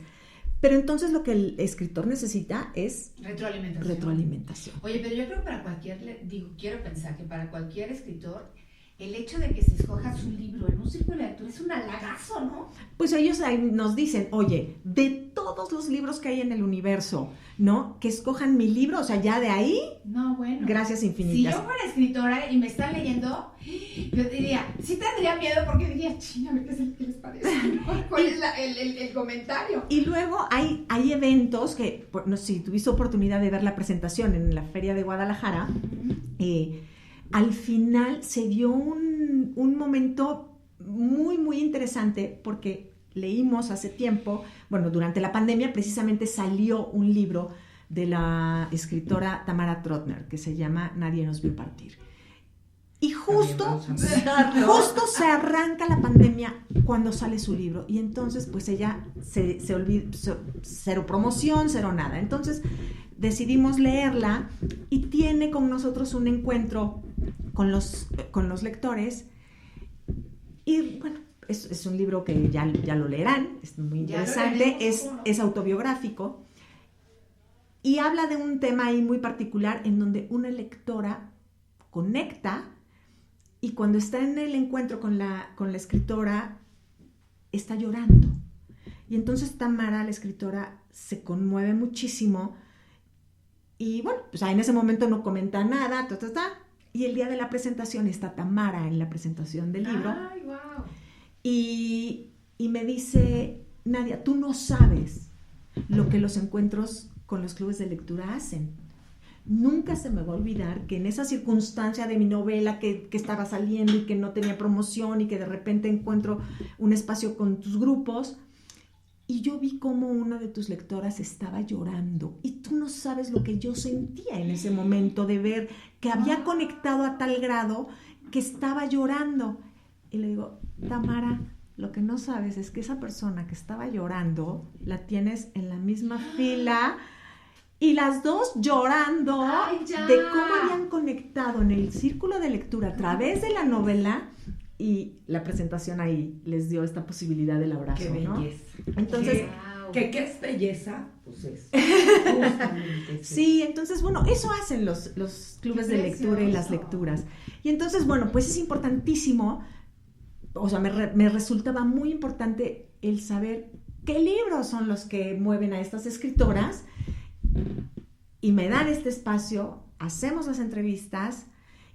Pero entonces lo que el escritor necesita es retroalimentación. Oye, pero yo creo que para quiero pensar que para cualquier escritor, el hecho de que se escoja su libro en un círculo de lectura es un halagazo, ¿no? Pues ellos ahí nos dicen, oye, de todos los libros que hay en el universo, ¿no? Que escojan mi libro, o sea, ya de ahí, no, bueno. Gracias infinitas. Si yo fuera escritora y me están leyendo, yo diría, sí tendría miedo porque diría, a ver qué les parece, ¿no? ¿Cuál es el comentario? Y luego hay eventos que, no sé si tuviste oportunidad de ver la presentación en la Feria de Guadalajara, al final se dio un momento muy, muy interesante porque leímos hace tiempo, bueno, durante la pandemia precisamente salió un libro de la escritora Tamara Trotner que se llama Nadie nos vio partir. Y justo se arranca la pandemia cuando sale su libro y entonces pues ella se olvida, cero promoción, cero nada. Entonces decidimos leerla y tiene con nosotros un encuentro con los lectores y bueno, es un libro que ya lo leerán, es muy interesante, es autobiográfico y habla de un tema ahí muy particular en donde una lectora conecta y cuando está en el encuentro con la escritora está llorando y entonces Tamara, la escritora, se conmueve muchísimo y bueno, pues en ese momento no comenta nada, y el día de la presentación está Tamara en la presentación del libro. ¡Ay, wow! Y me dice, Nadia, tú no sabes lo que los encuentros con los clubes de lectura hacen. Nunca se me va a olvidar que en esa circunstancia de mi novela que estaba saliendo y que no tenía promoción y que de repente encuentro un espacio con tus grupos y yo vi cómo una de tus lectoras estaba llorando y tú no sabes lo que yo sentía en ese momento de ver que había conectado a tal grado que estaba llorando. Y le digo, Tamara, lo que no sabes es que esa persona que estaba llorando la tienes en la misma fila y las dos llorando de cómo habían conectado en el círculo de lectura a través de la novela y la presentación ahí les dio esta posibilidad del abrazo, Qué belleza. ¿no? Entonces, ¿qué es belleza? Pues es justamente sí, entonces, bueno, eso hacen los clubes de lectura y las lecturas. Y entonces, bueno, pues es importantísimo o sea, me resultaba muy importante el saber qué libros son los que mueven a estas escritoras, y me dan este espacio, hacemos las entrevistas,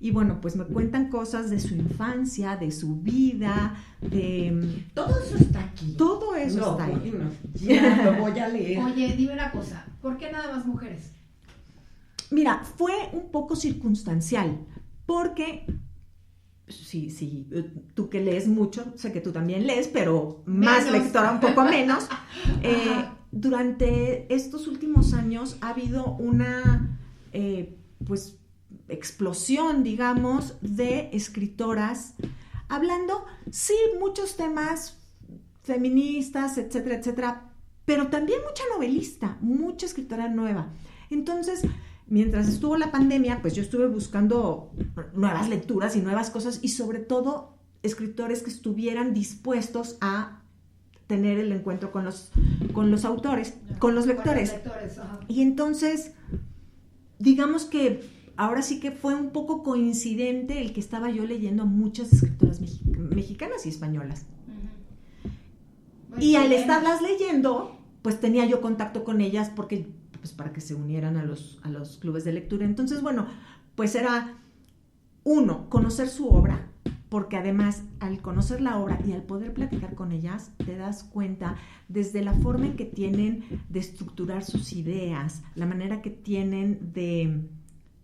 y bueno, pues me cuentan cosas de su infancia, de su vida, de... Todo eso está aquí. Todo eso está ahí. Bueno, ya lo voy a leer. Oye, dime una cosa, ¿por qué nada más mujeres? Mira, fue un poco circunstancial, porque sí, tú que lees mucho, sé que tú también lees, pero más menos. lectora, un poco menos. Durante estos últimos años ha habido una, pues, explosión, digamos, de escritoras hablando, sí, muchos temas feministas, etcétera, etcétera, pero también mucha novelista, mucha escritora nueva. Entonces, mientras estuvo la pandemia, pues yo estuve buscando nuevas lecturas y nuevas cosas, y sobre todo escritores que estuvieran dispuestos a tener el encuentro con los autores, con los lectores. Ajá. Y entonces, digamos que ahora sí que fue un poco coincidente el que estaba yo leyendo a muchas escritoras mexicanas y españolas. Uh-huh. Y al estarlas leyendo, pues tenía yo contacto con ellas porque, pues, para que se unieran a los clubes de lectura. Entonces, bueno, pues era, uno, conocer su obra, porque además al conocer la obra y al poder platicar con ellas, te das cuenta desde la forma en que tienen de estructurar sus ideas, la manera que tienen de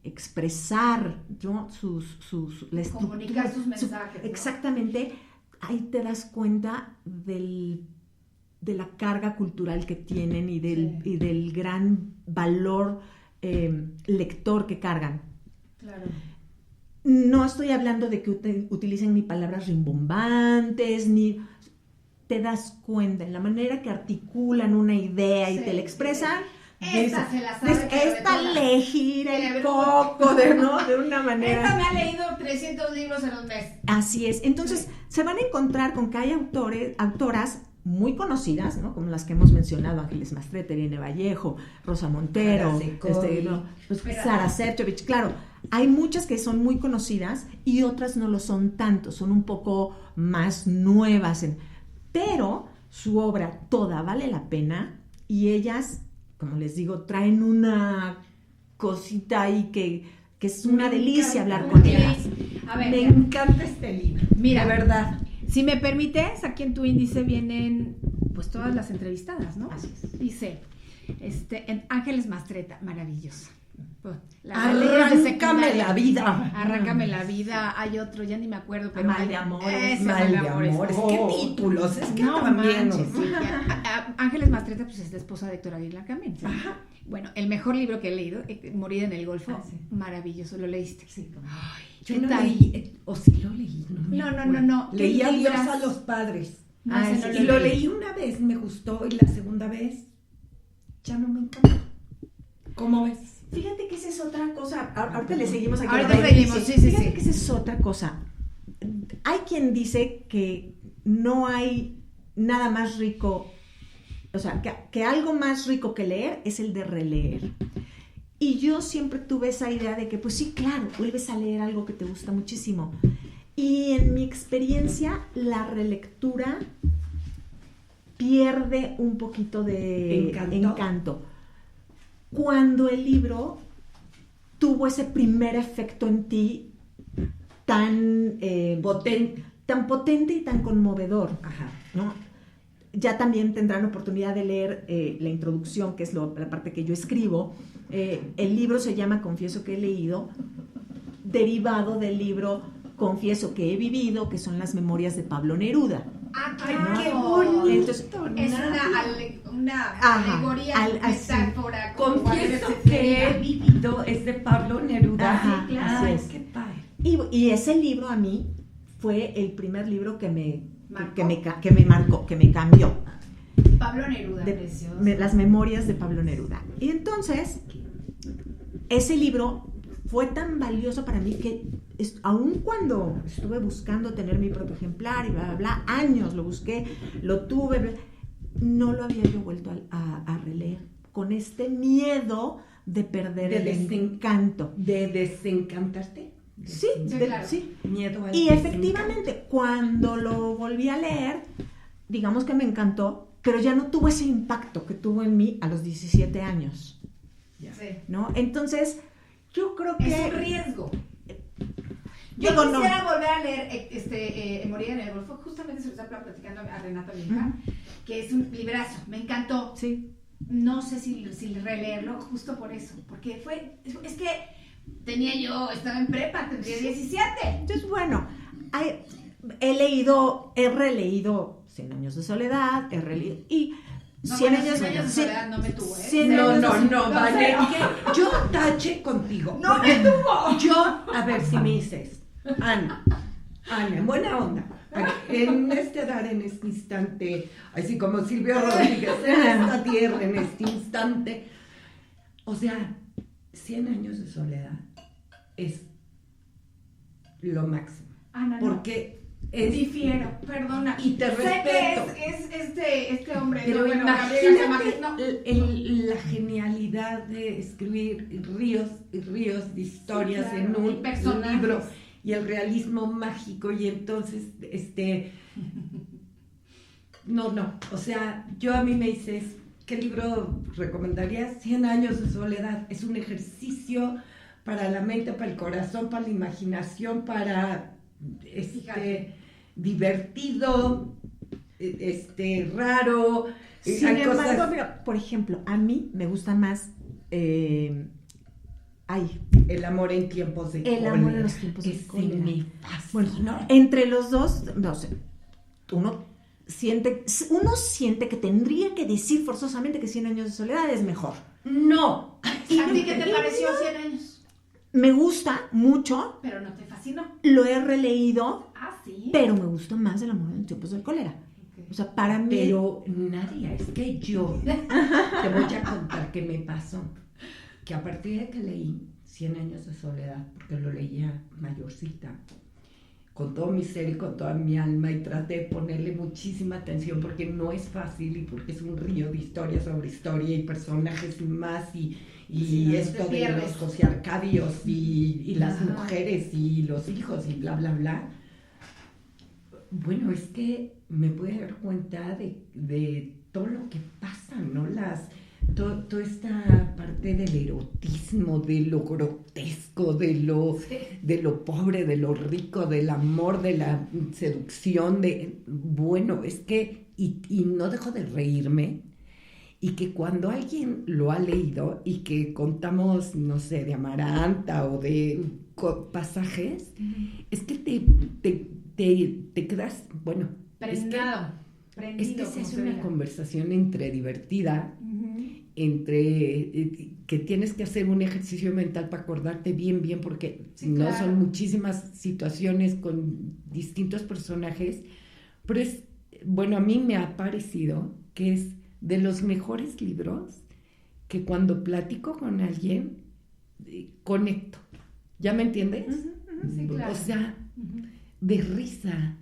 expresar, ¿no? la comunicar sus mensajes, ¿no? Exactamente, ahí te das cuenta de la carga cultural que tienen y del gran valor lector que cargan. Claro. No estoy hablando de que utilicen ni palabras rimbombantes, ni... Te das cuenta en la manera que articulan una idea y te la expresan. Esta se la sabe. Esta le gira el coco de una manera. Esta me ha leído 300 libros en un mes. Así es. Entonces, se van a encontrar con que hay autoras muy conocidas, ¿no? Como las que hemos mencionado, Ángeles Mastretta, Irene Vallejo, Rosa Montero, Sara Sefcovic. Claro, hay muchas que son muy conocidas y otras no lo son tanto, son un poco más nuevas. Pero su obra toda vale la pena, y ellas, como les digo, traen una cosita ahí que es una delicia hablar con ellas. A ver, me encanta este libro. Mira, de verdad. Si me permites, aquí en tu índice vienen pues todas las entrevistadas, ¿no? Así es. Dice, Ángeles Mastretta, maravillosa. Arráncame la vida. Arráncame la vida. Hay otro, ya ni me acuerdo, pero Mal de amores. Mal de amores. ¿Qué títulos? Es que no también. manches, sí, Ángeles Mastretta, pues es la esposa de Héctor Aguilar Camín. ¿Sí? Ajá. Bueno, el mejor libro que he leído, Morida en el Golfo, Sí. Maravilloso. ¿Lo leíste? Sí, como... Ay, Yo ¿qué no tal? leí, o sí lo leí. No. Leí a Dios libras? a los padres. No, Ah, ese no Y lo leí una vez, me gustó, y la segunda vez ya no me encantó. ¿Cómo ves? Fíjate que esa es otra cosa. Ahorita le seguimos aquí. Ahorita seguimos, sí. Fíjate que esa es otra cosa. Hay quien dice que no hay nada más rico, o sea, que algo más rico que leer es el de releer. Y yo siempre tuve esa idea de que, pues sí, claro, vuelves a leer algo que te gusta muchísimo. Y en mi experiencia, la relectura pierde un poquito de encanto. Cuando el libro tuvo ese primer efecto en ti tan potente y tan conmovedor. Ajá. ¿No? Ya también tendrán oportunidad de leer la introducción, que es la parte que yo escribo. El libro se llama Confieso que he leído, derivado del libro Confieso que he vivido, que son las memorias de Pablo Neruda. ¡Ah, Ay, claro! qué bonito. Entonces, Es una Ajá, alegoría, así. metáfora. Confieso que he vivido, es de Pablo Neruda. Ajá, Sí, claro. así Ay, es. qué padre. Y ese libro a mí fue el primer libro que me Marcó. que me cambió. Pablo Neruda, precioso. Las memorias de Pablo Neruda. Y entonces, ese libro fue tan valioso para mí que aun cuando estuve buscando tener mi propio ejemplar y bla, bla, bla, años lo busqué, lo tuve, no lo había yo vuelto a releer, con este miedo de perder el encanto. ¿De desencantarte? Sí, claro. sí. Miedo al Y desencanto. efectivamente, cuando lo volví a leer, digamos que me encantó, pero ya no tuvo ese impacto que tuvo en mí a los 17 años, Sí. ¿no? Entonces, yo creo que... Es un riesgo. Yo Digo, quisiera volver a leer Morir en el Golfo, justamente se lo estaba platicando a Renata, mi hija, que es un librazo, me encantó. Sí. No sé si releerlo justo por eso, porque es que estaba en prepa, tendría 17. Entonces, bueno, he releído 100 años de soledad, he releído... Y No, 100 bueno, años 100 años de soledad no me tuvo, ¿eh? 100 No, años- vale. cero. Yo tache contigo. ¡No me tuvo! Yo, a ver si me dices, Ana, en buena onda, en esta edad, en este instante, así como Silvio Rodríguez, en esta tierra, en este instante, o sea, 100 años de soledad es lo máximo, Ana, no. porque es... Difiero, perdona. Y te sé respeto. que es este hombre. Pero no, bueno, imagínate Gabriel García Márquez, no. la genialidad de escribir ríos y ríos de historias claro, en y un personajes. libro y el realismo mágico y entonces no, o sea, yo a mí me dices, ¿qué libro recomendarías? 100 años de soledad. Es un ejercicio para la mente, para el corazón, para la imaginación, para Fíjate. divertido, raro. Sin hay embargo, cosas- mira, por ejemplo, a mí me gusta más... El amor en tiempos de El amor en los tiempos de Ese cólera. me Bueno, fascina. entre los dos, no sé, uno siente que tendría que decir forzosamente que 100 años de soledad es mejor. No. ¿A ti qué te pareció 100 años? Me gusta mucho, Pero no te fascinó. lo he releído, Ah, sí. pero me gusta más El amor en tiempos del cólera. Ok. O sea, para mí... Pero Nadia, es que yo te voy a contar qué me pasó. Que a partir de que leí 100 años de soledad, porque lo leía mayorcita, con todo mi ser y con toda mi alma, y traté de ponerle muchísima atención porque no es fácil y porque es un río de historia sobre historia y personajes y más y Sí, no, esto te de pierdes. los sociarcadios y las Ajá. mujeres y los hijos y bla, bla, bla. Bueno, es que me pude dar cuenta de todo lo que pasa, ¿no? Toda esta parte del erotismo, de lo grotesco, de lo pobre, de lo rico, del amor, de la seducción, bueno, es que, y no dejo de reírme, y que cuando alguien lo ha leído y que contamos, no sé, de Amaranta o de pasajes, es que te quedas, bueno, Prendado. es Prendido, que se como hace se una diga. conversación entre divertida, Ujú. entre que tienes que hacer un ejercicio mental para acordarte bien, porque Sí, no claro. son muchísimas situaciones con distintos personajes, pero es, bueno, a mí me ha parecido que es de los mejores libros que cuando platico con alguien, conecto. ¿Ya me entiendes? Sí, claro. O sea, Ujú. de risa,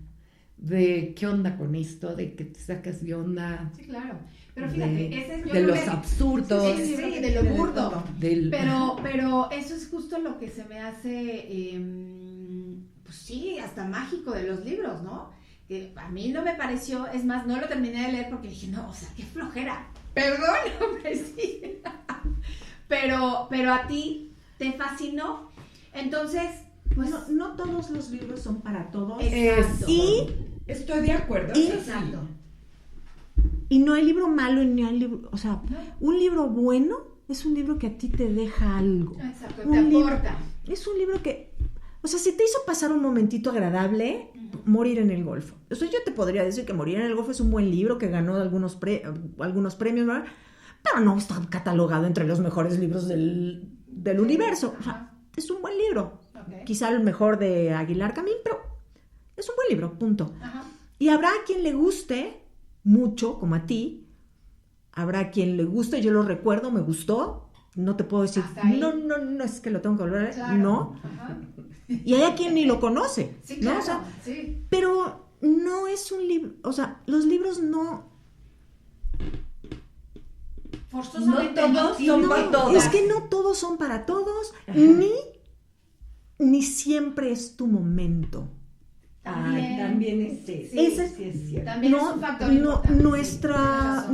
de qué onda con esto, de que te sacas de onda, Sí, claro. Pero fíjate, ese es yo de creo los que- absurdos, Sí, de lo burdo. del... Pero eso es justo lo que se me hace, pues sí, hasta mágico de los libros, ¿no? Que a mí no me pareció, es más, no lo terminé de leer porque dije, no, o sea, qué flojera. Perdón, hombre, sí. Pero a ti te fascinó. Entonces, pues... no todos los libros son para todos. Exacto. Estoy de acuerdo. Y- eso sí. Exacto. Y no hay libro malo y no hay libro... O sea, No. un libro bueno es un libro que a ti te deja algo. Exacto, Un te libro- aporta. Es un libro que... O sea, si te hizo pasar un momentito agradable, Morir en el Golfo. O sea, yo te podría decir que Morir en el Golfo es un buen libro que ganó algunos premios, ¿verdad? Pero no está catalogado entre los mejores libros del universo. O sea, es un buen libro. Ok. Quizá el mejor de Aguilar Camín, pero es un buen libro, punto. Ajá. Y habrá quien le guste mucho, como a ti. Habrá quien le guste, yo lo recuerdo, me gustó. No te puedo decir, Hasta ahí. no, es que lo tengo que volver a leer. Claro. No. Ajá. Y hay a quien ni lo conoce. Sí, ¿no? claro. O sea, Sí. pero no es un libro, o sea, los libros no... Forzosamente No todos tienen- son para todos. Es que no todos son para todos, Ajá. ni ni siempre es tu momento. También es eso. Sí, sí es cierto. También es un factor importante.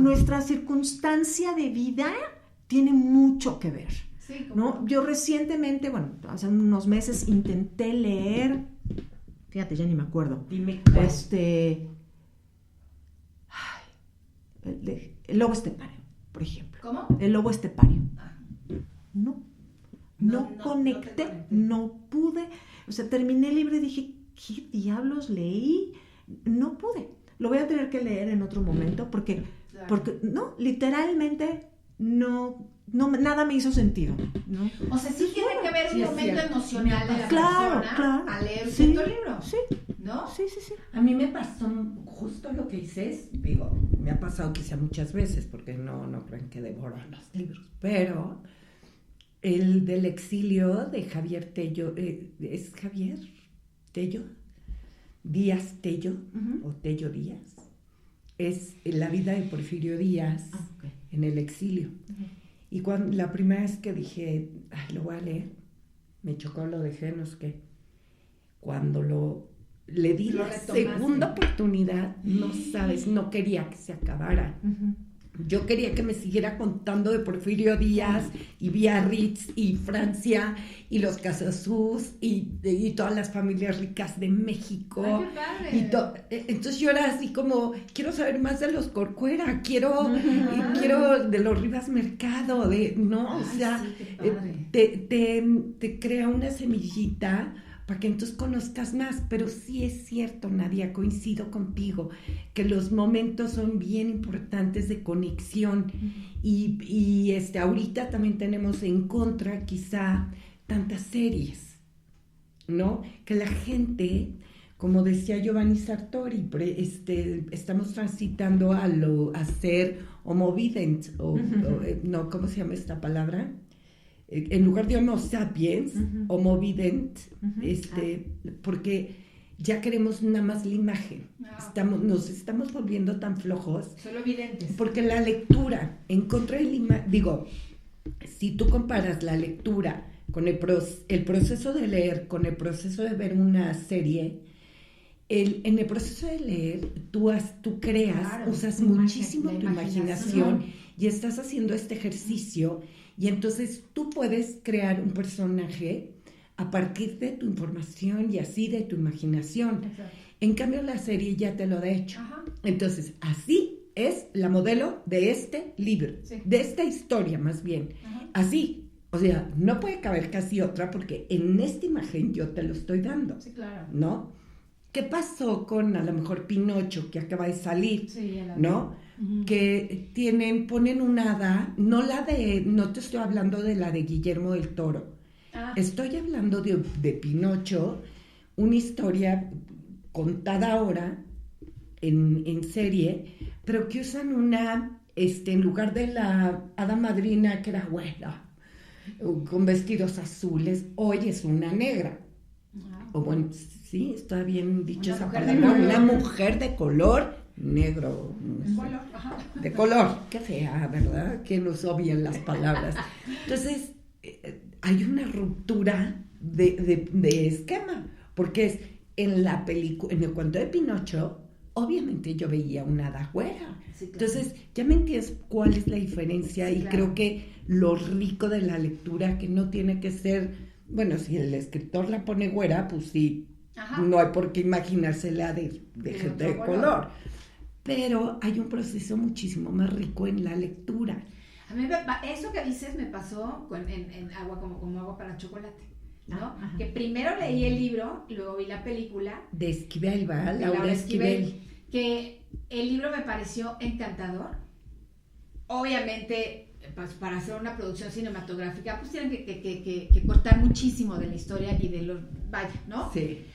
Nuestra circunstancia de vida tiene mucho que ver. Sí, ¿no? Yo recientemente, hace unos meses intenté leer, fíjate, ya ni me acuerdo. Dime. El lobo estepario, por ejemplo. ¿Cómo? El lobo estepario. No Conecté, no pude. O sea, terminé el libro y dije, ¿qué diablos leí? No pude. Lo voy a tener que leer en otro momento porque no, literalmente nada me hizo sentido, ¿no? O sea, sí tiene que haber un momento emocional de la persona al leer cierto libro. Sí. ¿No? Sí. A mí me pasó justo lo que dices, me ha pasado quizá muchas veces, porque no creen que devoro los libros, pero el del exilio de Javier Tello, ¿es Javier Tello? Díaz Tello, o Tello Díaz, es la vida de Porfirio Díaz en el exilio. Y la primera vez que dije, lo voy a leer, me chocó, lo dejé, no sé qué. Cuando le di la segunda oportunidad, no sabes, no quería que se acabara. Yo quería que me siguiera contando de Porfirio Díaz y Biarritz y Francia y los Casasus y todas las familias ricas de México. ¡Ay, qué padre! Entonces yo era así como, quiero saber más de los Corcuera, quiero de los Rivas Mercado, te crea una semillita para que entonces conozcas más, pero sí es cierto, Nadia, coincido contigo, que los momentos son bien importantes de conexión y ahorita también tenemos en contra quizá tantas series, ¿no? Que la gente, como decía Giovanni Sartori, estamos transitando a ser homovident, no, ¿cómo se llama esta palabra? En lugar de Homo sapiens, homovident, porque ya queremos nada más la imagen. Nos estamos volviendo tan flojos. Solo videntes. Porque la lectura, en contra de la imagen, si tú comparas la lectura con el proceso de leer, con el proceso de ver una serie, en el proceso de leer, tú creas, usas muchísimo tu imaginación y estás haciendo este ejercicio. Y entonces tú puedes crear un personaje a partir de tu información y así de tu imaginación. Exacto. En cambio, la serie ya te lo ha hecho. Entonces, así es la modelo de este libro, de esta historia más bien. Así, o sea, no puede caber casi otra porque en esta imagen yo te lo estoy dando. Sí, claro. ¿No? ¿Qué pasó con a lo mejor Pinocho que acaba de salir? Sí, ¿no? Que ponen un hada, no te estoy hablando de la de Guillermo del Toro, estoy hablando de Pinocho, una historia contada ahora en serie, pero que usan en lugar de la hada madrina que era güera, con vestidos azules, hoy es una negra. O bueno, sí, está bien dicho esa palabra, una mujer de color negro, de color, qué fea, ¿verdad? Que nos obvian las palabras. Entonces, hay una ruptura de esquema, porque es en la película, en el cuento de Pinocho, obviamente yo veía una hada güera. Sí, claro. Entonces, ya me entiendes cuál es la diferencia y creo que lo rico de la lectura, que no tiene que ser, bueno, si el escritor la pone güera, pues sí, no hay por qué imaginársela de gente de color. Pero hay un proceso muchísimo más rico en la lectura. A mí eso que dices me pasó en agua, como agua para chocolate, ¿no? Que primero leí el libro, luego vi la película. De Esquivel, ¿verdad? Laura Esquivel. Que el libro me pareció encantador. Obviamente, pues, para hacer una producción cinematográfica, pues tienen que cortar muchísimo de la historia y de los... Vaya, ¿no? Sí.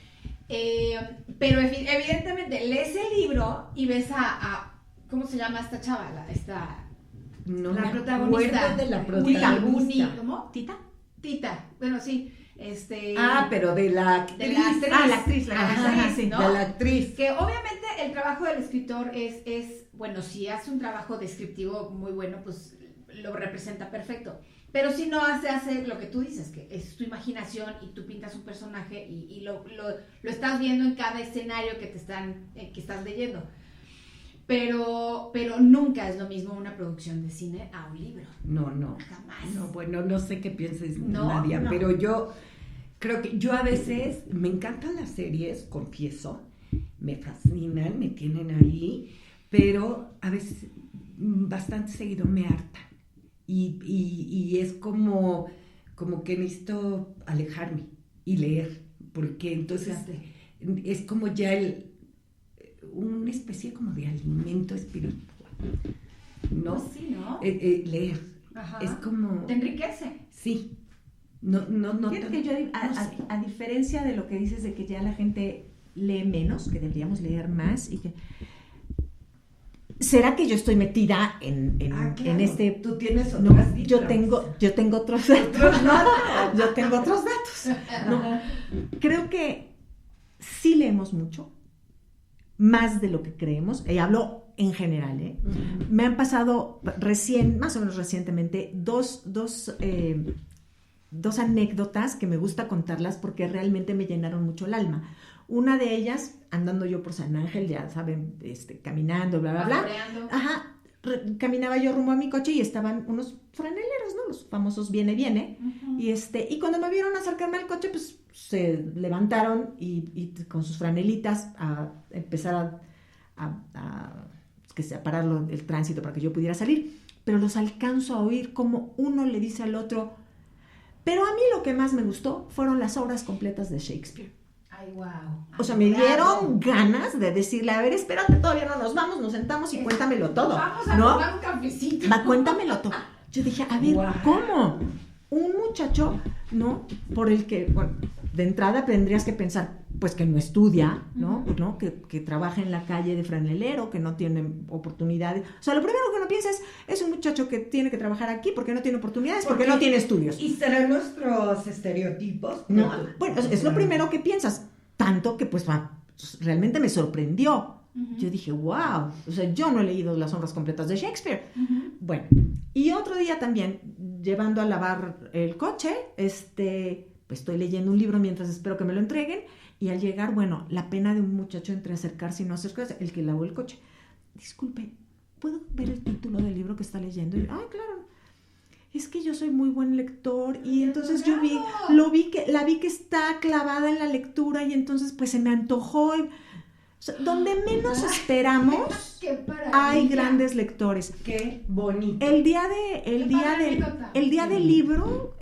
Pero evidentemente lees el libro y ves a ¿cómo se llama esta chava? La protagonista. De la protagonista. ¿Cómo? Tita. Bueno, sí. Pero de la actriz. La actriz, ¿no? De la actriz. Que obviamente el trabajo del escritor es bueno, si hace un trabajo descriptivo muy bueno, pues lo representa perfecto. Pero si no hace lo que tú dices, que es tu imaginación y tú pintas un personaje y lo estás viendo en cada escenario que estás leyendo. Pero nunca es lo mismo una producción de cine a un libro. No. Jamás. No, bueno, no sé qué pienses, No, Nadia, no. pero yo creo que yo a veces me encantan las series, confieso, me fascinan, me tienen ahí, pero a veces bastante seguido me hartan. Y es como que necesito alejarme y leer, porque entonces es como ya una especie como de alimento espiritual, ¿no? Pues sí, ¿no? Leer. Ajá. Es como... Te enriquece. Sí. No. Fíjate que yo, a diferencia de lo que dices de que ya la gente lee menos, que deberíamos leer más, y que... ¿Será que yo estoy metida en este? Tú tienes No, otras yo tengo otros datos. No, yo tengo otros datos. No, creo que sí leemos mucho, más de lo que creemos. Y hablo en general, ¿eh? Uh-huh. Me han pasado más o menos recientemente, dos anécdotas que me gusta contarlas porque realmente me llenaron mucho el alma. Una de ellas, andando yo por San Ángel, ya saben, caminando, bla, bla, bla. Ajá, caminaba yo rumbo a mi coche y estaban unos franeleros, ¿no? Los famosos viene. Uh-huh. Y cuando me vieron acercarme al coche, pues se levantaron y con sus franelitas a empezar a parar el tránsito para que yo pudiera salir. Pero los alcanzo a oír como uno le dice al otro. Pero a mí lo que más me gustó fueron las obras completas de Shakespeare. Ay, wow. O sea, me dieron ganas de decirle, a ver, espérate, todavía no nos vamos, nos sentamos y cuéntamelo todo. Vamos a tomar un cafecito. Cuéntamelo todo. Yo dije, a ver, ¿cómo? Un muchacho, ¿no? Por el que, bueno, de entrada tendrías que pensar, pues que no estudia, ¿no? Uh-huh. ¿No? Que trabaja en la calle de franelero, que no tiene oportunidades. O sea, lo primero que uno piensa es un muchacho que tiene que trabajar aquí porque no tiene oportunidades, porque no tiene estudios. ¿Y serán nuestros estereotipos? No, bueno, es lo primero que piensas. Tanto que, pues, realmente me sorprendió. Uh-huh. Yo dije, wow, o sea, yo no he leído las obras completas de Shakespeare. Uh-huh. Bueno, y otro día también, llevando a lavar el coche, pues estoy leyendo un libro mientras espero que me lo entreguen, y al llegar, bueno, la pena de un muchacho entre acercarse y no acercarse, el que lavó el coche. Disculpe, ¿puedo ver el título del libro que está leyendo? Y, claro. Es que yo soy muy buen lector y entonces yo la vi que está clavada en la lectura y entonces pues se me antojó. O sea, donde menos esperamos hay grandes lectores. Qué bonito. El día del libro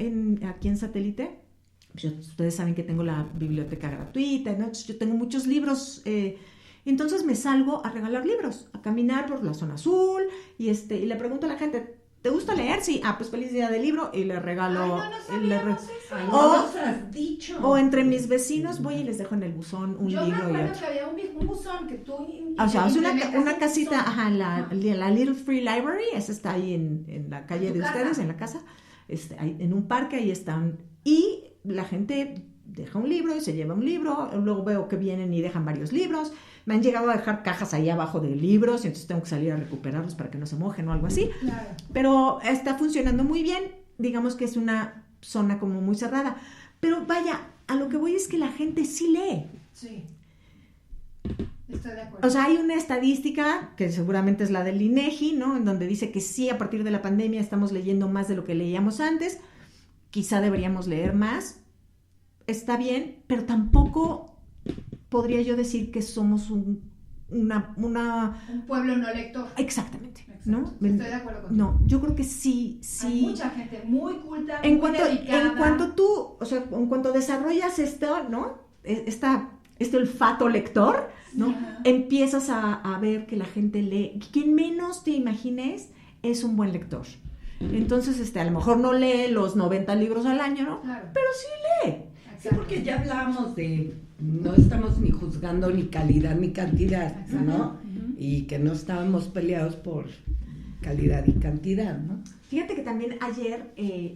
aquí en Satélite, pues ustedes saben que tengo la biblioteca gratuita, ¿no? Entonces, yo tengo muchos libros. Entonces me salgo a regalar libros, a caminar por la zona azul y le pregunto a la gente, ¿te gusta leer? Sí. Pues feliz día del libro y le regalo. No nos has dicho. O entre mis vecinos voy y les dejo en el buzón un libro. Yo me acuerdo que había un buzón que tú... O sea, es una casita, ajá, la Little Free Library, esa está ahí en la calle de ustedes, en la casa, en un parque, ahí están. Y la gente deja un libro y se lleva un libro, luego veo que vienen y dejan varios libros. Me han llegado a dejar cajas ahí abajo de libros, y entonces tengo que salir a recuperarlos para que no se mojen o algo así. Claro. Pero está funcionando muy bien. Digamos que es una zona como muy cerrada. Pero vaya, a lo que voy es que la gente sí lee. Sí. Estoy de acuerdo. O sea, hay una estadística, que seguramente es la del INEGI, ¿no? En donde dice que sí, a partir de la pandemia estamos leyendo más de lo que leíamos antes. Quizá deberíamos leer más. Está bien, pero tampoco... podría yo decir que somos un pueblo no lector. Exactamente. Exacto. ¿No? Estoy de acuerdo contigo. No, yo creo que sí. Hay mucha gente muy culta, en muy dedicada. En cuanto tú, o sea, en cuanto desarrollas esto, ¿no? Este olfato lector, ¿no? Uh-huh. Empiezas a ver que la gente lee. Quien menos te imagines es un buen lector. Entonces, a lo mejor no lee los 90 libros al año, ¿no? Claro. Pero sí lee. Sí, porque ya hablábamos de... no estamos ni juzgando ni calidad ni cantidad, ¿no? Uh-huh. Y que no estábamos peleados por calidad y cantidad, ¿no? Fíjate que también ayer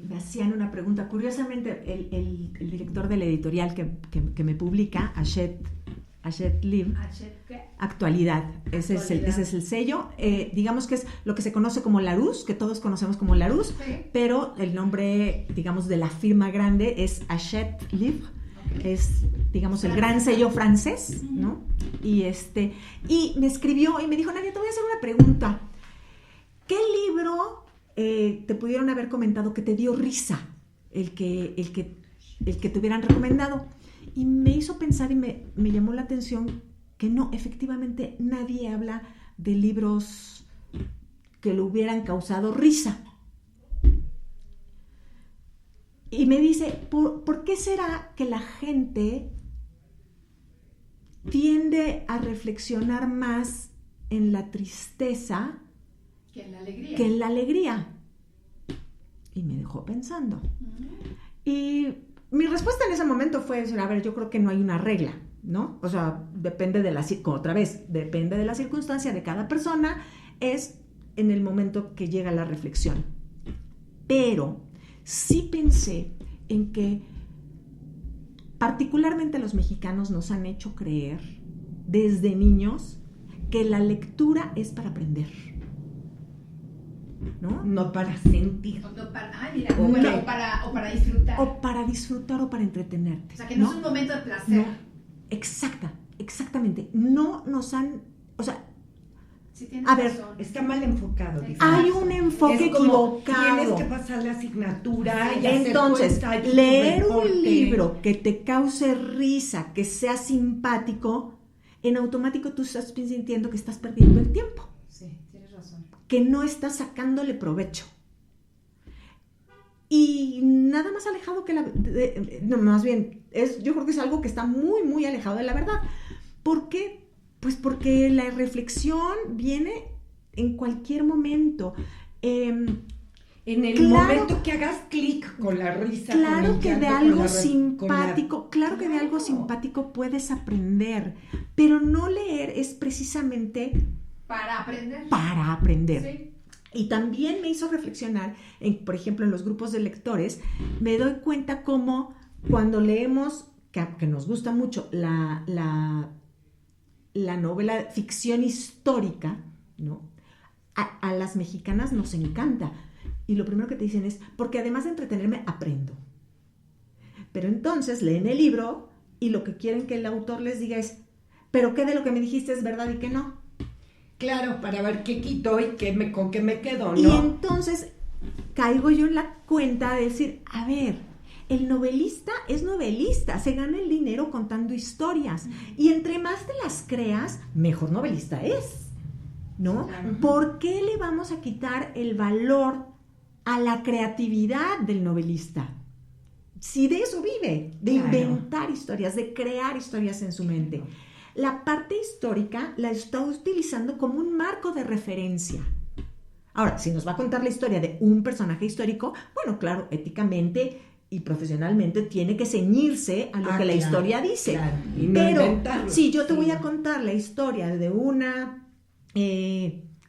me hacían una pregunta. Curiosamente, el director de la editorial que me publica, Ashet Hachette Livre, ¿Qué? Actualidad. Ese es el sello. Digamos que es lo que se conoce como Larousse, que todos conocemos como Larousse, Sí. pero el nombre, digamos, de la firma grande es Hachette Livre. Es, digamos, el gran sello francés, ¿no? Y me escribió y me dijo, Nadia, te voy a hacer una pregunta. ¿Qué libro te pudieron haber comentado que te dio risa? El que te hubieran recomendado. Y me hizo pensar y me llamó la atención que no, efectivamente nadie habla de libros que le hubieran causado risa. Y me dice, ¿por qué será que la gente tiende a reflexionar más en la tristeza Que en la alegría. que en la alegría? Y me dejó pensando. Y mi respuesta en ese momento fue decir, a ver, yo creo que no hay una regla, ¿no? O sea, depende de la circunstancia de cada persona, es en el momento que llega la reflexión. Pero sí pensé en que particularmente los mexicanos nos han hecho creer desde niños que la lectura es para aprender, ¿no? No para sentir. O para disfrutar. O para disfrutar o para entretenerte. O sea, que no es un momento de placer. No, exactamente. No nos han, o sea, Sí, tienes a ver, razón. Está mal enfocado. Exacto. hay un enfoque Es como, equivocado. tienes que pasar la asignatura y Entonces, hacer tu ensayo, leer tu un reporte. libro que te cause risa, que sea simpático, en automático tú estás sintiendo que estás perdiendo el tiempo, Sí, tienes razón. que no estás sacándole provecho. Y nada más alejado que más bien, yo creo que es algo que está muy, muy alejado de la verdad. ¿Por qué? Pues porque la reflexión viene en cualquier momento. En el Claro. momento que hagas clic con la risa. Claro con el que de llanto, algo con la simpático, claro que de algo Claro. simpático puedes aprender, pero no leer es precisamente Para aprender. para aprender. Sí. Y también me hizo reflexionar, por ejemplo, en los grupos de lectores, me doy cuenta cómo cuando leemos, que nos gusta mucho la novela ficción histórica, ¿no? A las mexicanas nos encanta. Y lo primero que te dicen es, porque además de entretenerme, aprendo. Pero entonces leen el libro y lo que quieren que el autor les diga es, ¿pero qué de lo que me dijiste es verdad y qué no? Claro, para ver qué quito y con qué me quedo, ¿no? Y entonces caigo yo en la cuenta de decir, a ver, el novelista es novelista, se gana el dinero contando historias. Y entre más te las creas, mejor novelista es, ¿no? Claro. ¿Por qué le vamos a quitar el valor a la creatividad del novelista? Si de eso vive, de Claro. inventar historias, de crear historias en su mente. La parte histórica la está utilizando como un marco de referencia. Ahora, si nos va a contar la historia de un personaje histórico, bueno, claro, éticamente y profesionalmente tiene que ceñirse a lo que la claro, historia dice. claro, y no Pero inventarlo. si yo te Sí. voy a contar la historia de una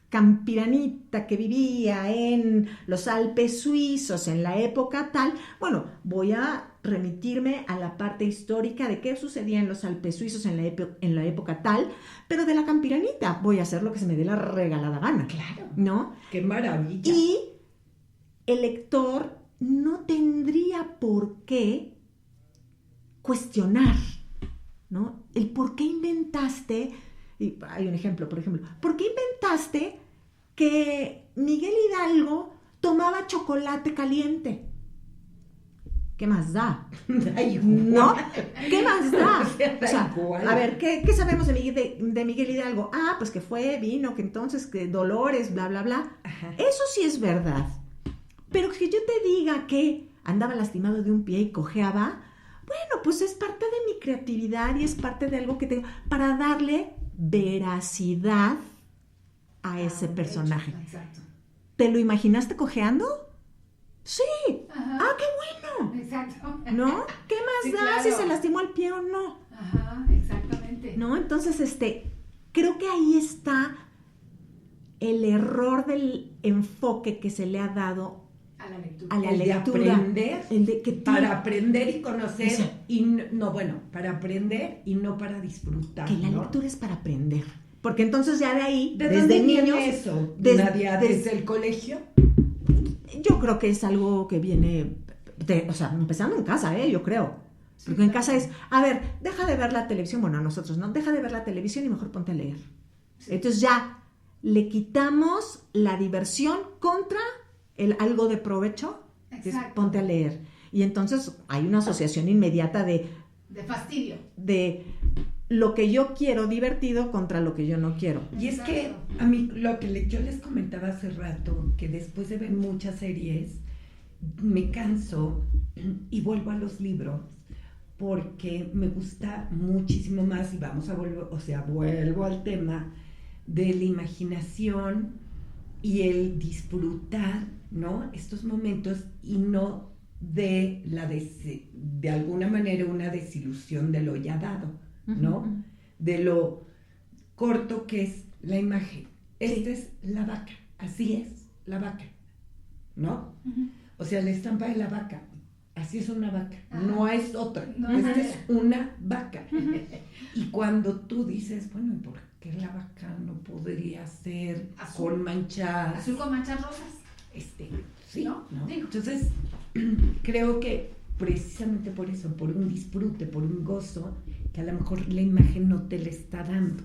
campiranita que vivía en los Alpes suizos en la época tal, bueno, voy a remitirme a la parte histórica de qué sucedía en los Alpes suizos en la época tal, pero de la campiranita voy a hacer lo que se me dé la regalada gana. Claro. ¿No? Qué maravilla. Y el lector no tendría por qué cuestionar, ¿no? El por qué inventaste, y hay un ejemplo, por ejemplo, ¿por qué inventaste que Miguel Hidalgo tomaba chocolate caliente? ¿Qué más da? Ay, ¿No? ¿Qué más da? O sea, O sea, igual. a ver, ¿qué sabemos de Miguel Hidalgo? Ah, pues que fue, vino, que entonces, que Dolores, bla, bla, bla. Ajá. Eso sí es verdad. Pero que yo te diga que andaba lastimado de un pie y cojeaba, bueno, pues es parte de mi creatividad y es parte de algo que tengo para darle veracidad a ese personaje. Exacto. ¿Te lo imaginaste cojeando? Sí. Ajá. Ah, qué bueno. Exacto. ¿No? ¿Qué más Sí, da claro. si se lastimó el pie o no? Ajá, exactamente. ¿No? Entonces, creo que ahí está el error del enfoque que se le ha dado A la lectura. a la El de lectura. aprender, El de que para aprender y conocer, Eso. para aprender y no para disfrutar. que la ¿no? lectura es para aprender. Porque entonces ya de ahí, ¿De desde dónde niños, viene eso, Nadia? ¿Desde el colegio? yo creo que es algo que viene, o sea, empezando en casa, yo creo. Sí, Porque en claro. casa es, a ver, deja de ver la televisión, bueno, a nosotros, ¿no? Deja de ver la televisión y mejor ponte a leer. Sí. Entonces ya le quitamos la diversión contra el algo de provecho, que es Exacto. ponte a leer. Y entonces hay una asociación inmediata De fastidio. de lo que yo quiero divertido contra lo que yo no quiero. Y es que Exacto. a mí lo que yo les comentaba hace rato, que después de ver muchas series, me canso y vuelvo a los libros porque me gusta muchísimo más y vamos a volver, o sea, vuelvo al tema de la imaginación y el disfrutar, ¿no? Estos momentos y no de de alguna manera una desilusión de lo ya dado, ¿no? Ujú. De lo corto que es la imagen. Esta es la vaca, así es la vaca, ¿no? Ujú. O sea, la estampa de la vaca, así es una vaca, Ajá. no es otra, No esta es es una vaca. Y cuando tú dices, bueno, ¿y por qué la vaca no podría ser Azul. con manchas? Azul con manchas rosas. Sí, ¿No? ¿no? Digo. Entonces, creo que precisamente por eso, por un disfrute, por un gozo, que a lo mejor la imagen no te le está dando.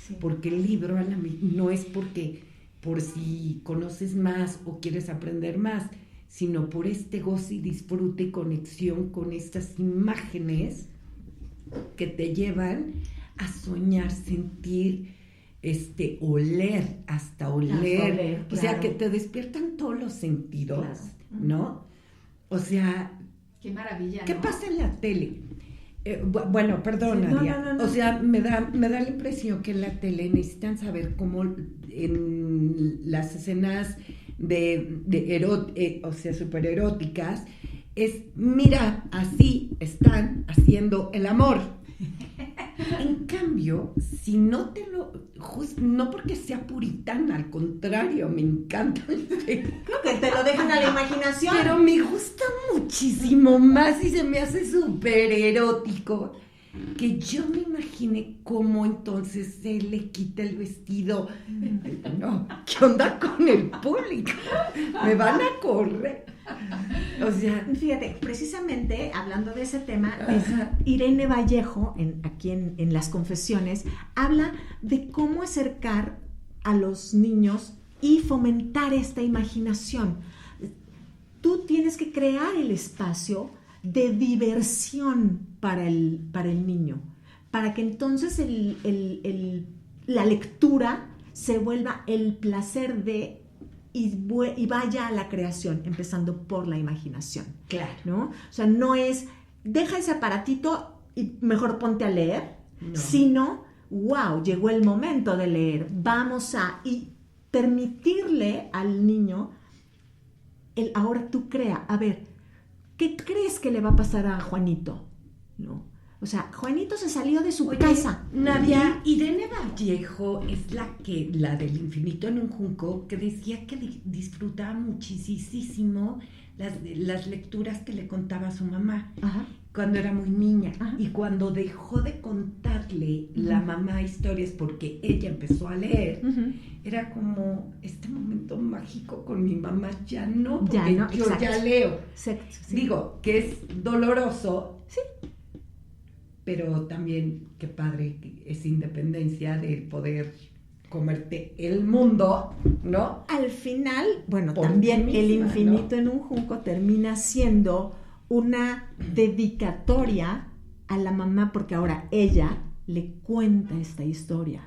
Sí. Porque el libro no es por si conoces más o quieres aprender más, sino por este gozo y disfrute y conexión con estas imágenes que te llevan a soñar, sentir, oler, hasta oler. oler, O sea, claro. que te despiertan todos los sentidos, Claro. ¿no? O sea, Qué maravilla, ¿qué ¿no? pasa en la tele? Bueno, perdón, Sí, no, Nadia. no. O sea, me da la impresión que en la tele necesitan saber cómo en las escenas o sea, súper eróticas, mira, así están haciendo el amor. En cambio, si no no porque sea puritana, al contrario, me encanta el Creo que te lo dejan a la imaginación. pero me gusta muchísimo más y se me hace súper erótico que yo me imaginé cómo entonces se le quita el vestido. No, ¿qué onda con el público? Me van a correr. O sea, Fíjate, precisamente hablando de ese tema, Ajá. Irene Vallejo, aquí en Las Confesiones, habla de cómo acercar a los niños y fomentar esta imaginación. Tú tienes que crear el espacio de diversión para el niño, para que entonces la lectura se vuelva el placer de y vaya a la creación, empezando por la imaginación, claro. ¿no? O sea, no es, deja ese aparatito y mejor ponte a leer, No. sino, wow, llegó el momento de leer, y permitirle al niño ahora tú crea, a ver, ¿qué crees que le va a pasar a Juanito? ¿No? O sea, Juanito se salió de su Oye, casa. Nadia, Irene Vallejo es la del infinito en un junco, que decía que disfrutaba muchísimo las lecturas que le contaba a su mamá Ajá. cuando era muy niña. Ajá. Y cuando dejó de contarle la mamá historias porque ella empezó a leer, Ujú. era como este momento mágico con mi mamá, ya no, porque Ya no, yo exacto. ya leo. Sí. Digo, que es doloroso. Sí. Pero también qué padre es independencia de poder comerte el mundo, ¿no? Al final, bueno, Por también ti el misma, infinito ¿no? en un junco termina siendo una dedicatoria a la mamá, porque ahora ella le cuenta esta historia,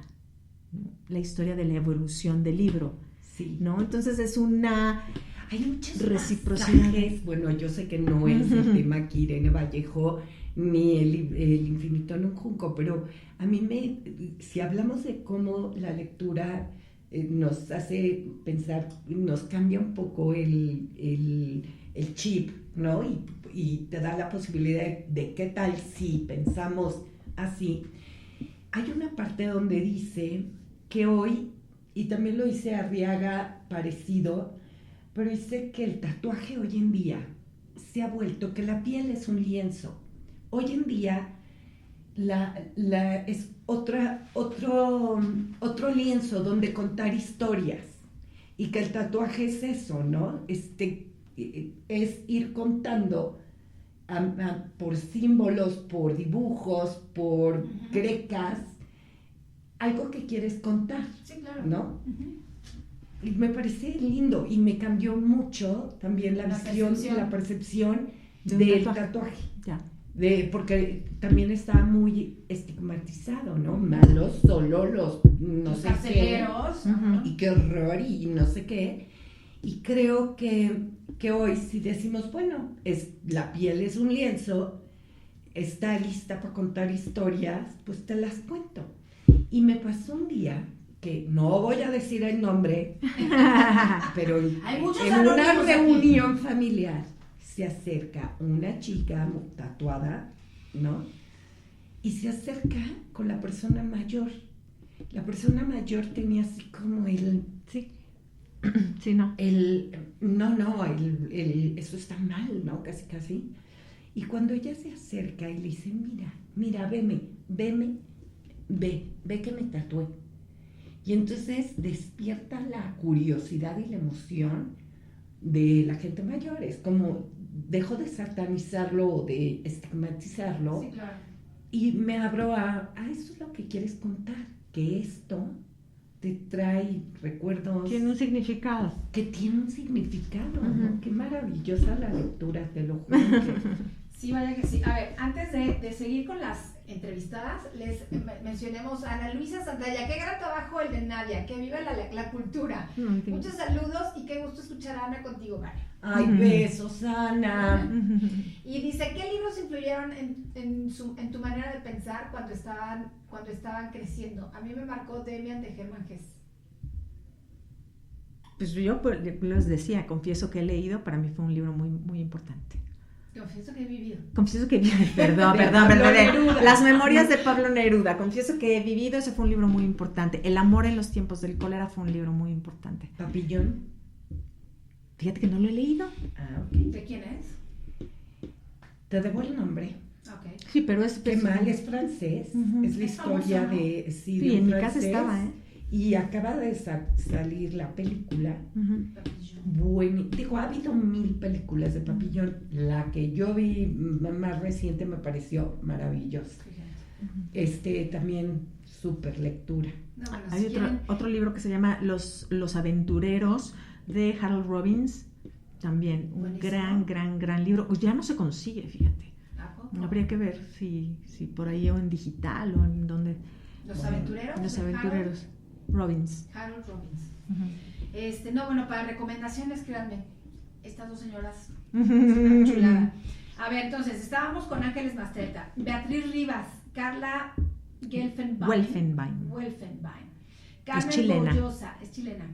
¿no? La historia de la evolución del libro, Sí. ¿no? Entonces es una Hay muchos reciprocidad. pasajes. Bueno, yo sé que no es el tema que Irene Vallejo ni el infinito en un junco, pero a mí si hablamos de cómo la lectura nos hace pensar, nos cambia un poco el chip, ¿no? Y te da la posibilidad de qué tal si pensamos así. Hay una parte donde dice que hoy, y también lo dice Arriaga parecido, pero dice que el tatuaje hoy en día se ha vuelto, que la piel es un lienzo. Hoy en día es otro lienzo donde contar historias, y que el tatuaje es eso, ¿no? Es ir contando por símbolos, por dibujos, por grecas, algo que quieres contar, Sí, claro. ¿no? Y me parece lindo, y me cambió mucho también la visión y la percepción del tatuaje. Ya. Porque también estaba muy estigmatizado, ¿no? Malos, solo los no sé qué, y qué horror y no sé qué. Y creo que hoy si decimos, bueno, la piel es un lienzo, está lista para contar historias, pues te las cuento. Y me pasó un día, que no voy a decir el nombre, pero en una reunión familiar se acerca una chica tatuada, ¿no? Y se acerca con la persona mayor. La persona mayor tenía así como Sí, no. Eso está mal, ¿no? Casi, casi. Y cuando ella se acerca y le dice, mira, ve que me tatué. Y entonces despierta la curiosidad y la emoción de la gente mayor. Es como, dejo de satanizarlo o de estigmatizarlo. Sí, claro. Y me abro a eso es lo que quieres contar, que esto te trae recuerdos. Tiene un significado. Que tiene un significado, ¿no? Qué maravillosa la lectura, te lo juro. Sí, vaya que sí. A ver, antes de seguir con las entrevistadas, les mencionemos a Ana Luisa Santalla. Qué gran trabajo el de Nadia, que viva la cultura. Muchos saludos y qué gusto escuchar a Ana contigo, Mario. Ay, besos, Ana. Y dice, ¿qué libros influyeron en tu manera de pensar cuando estaban creciendo? A mí me marcó Demian de Germán Hesse. Pues yo les decía, confieso que he leído, para mí fue un libro muy, muy importante. Confieso que he vivido. Perdón. Las memorias de Pablo Neruda. Confieso que he vivido, ese fue un libro muy importante. El amor en los tiempos del cólera fue un libro muy importante. Papillón. Fíjate que no lo he leído. Ok. ¿De quién es? Te debo el nombre. Okay. Sí, pero es... Qué mal, es francés. Es la historia famoso, ¿no? de... Sí, Sí, de en mi francés, casa estaba, ¿eh? Y acaba de salir la película. Ha habido 1000 películas de Papillón. La que yo vi más reciente me pareció maravillosa. También súper lectura. No, bueno, Hay si otro libro que se llama Los Aventureros de Harold Robbins. También un gran libro. Ya no se consigue, fíjate. Habría que ver si por ahí o en digital o en donde. Los Aventureros. Los Aventureros. Robbins. Harold Robbins. No, bueno, para recomendaciones, créanme, estas dos señoras es una chulada. A ver, entonces, estábamos con Ángeles Mastretta, Beatriz Rivas, Carla Welfenbein. Carmen chilena. Bollosa, es chilena.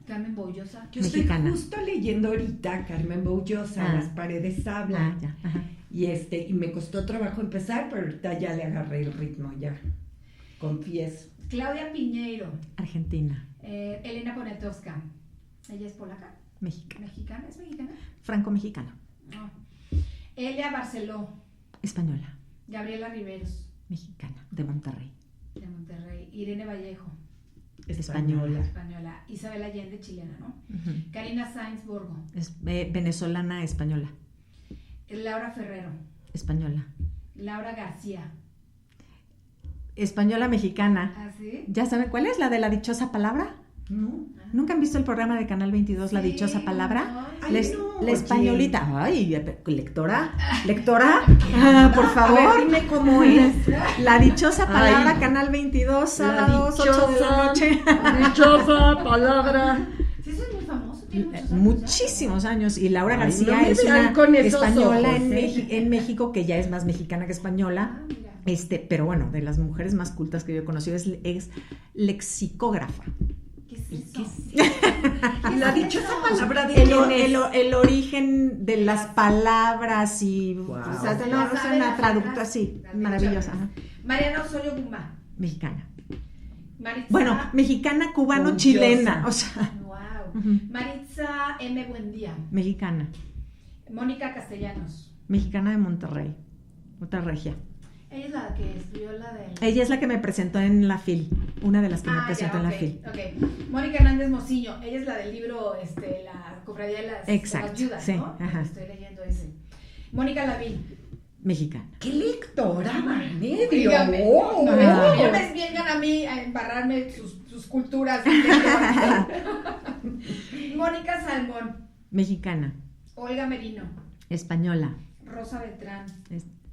Carmen Bollosa. Yo Mexicana. estoy justo leyendo ahorita Carmen Bollosa, Las paredes hablan. Ya. Ajá. Y me costó trabajo empezar, pero ahorita ya le agarré el ritmo, ya. Confieso. Claudia Piñeiro. Argentina. Elena Poniatowska. Ella es polaca. Mexicana. ¿Mexicana? ¿Es mexicana? Franco-mexicana. No. Elia Barceló. Española. Gabriela Riveros. Mexicana. De Monterrey. De Monterrey. Irene Vallejo. Española. Isabel Allende, chilena, ¿no? Karina Sainz Borgo. Venezolana, española. Laura Ferrero. Española. Laura García. Española mexicana. ¿Ah, sí? ¿Ya saben cuál es? ¿La de la dichosa palabra? No. ¿Nunca han visto el programa de Canal 22, La Dichosa Palabra? No. No, la españolita. Ay, lectora, por A favor. ver, dime cómo es. La Dichosa Palabra, Ay. Canal 22, La sábados, 8 de la noche. Dichosa palabra. Sí, eso es muy famoso. Tiene muchos años. Muchísimos años. Y Laura Ay, García no me es vean una con esos española ojos, en México, que ya es más mexicana que española. Ah, mira. Pero bueno, de las mujeres más cultas que yo he conocido, es lexicógrafa. ¿Qué es eso? La dichosa palabra de El origen de las palabras y Wow. o sea, es una traductora así, maravillosa. Ajá. Mariana Osorio Gumba. Mexicana. Maritza. Bueno, mexicana, cubano, Orgullosa. chilena, o sea, Wow. Maritza M. Buendía. Mexicana. Mónica Castellanos. Mexicana de Monterrey. Otra regia. Ella es la que estudió la del... Ella es la que me presentó en la FIL. Una de las que me presentó en la FIL. Ok. Mónica Hernández Mociño. Ella es la del libro, la Cofradía de las Viudas, sí, ¿no? Ajá. Estoy leyendo ese. Mónica Lavín. Mexicana. ¡Qué lectora, medio! Dígame, ¡Oh! no me vengan a mí a embarrarme sus culturas. Mónica Salmón. Mexicana. Olga Merino. Española. Rosa Beltrán.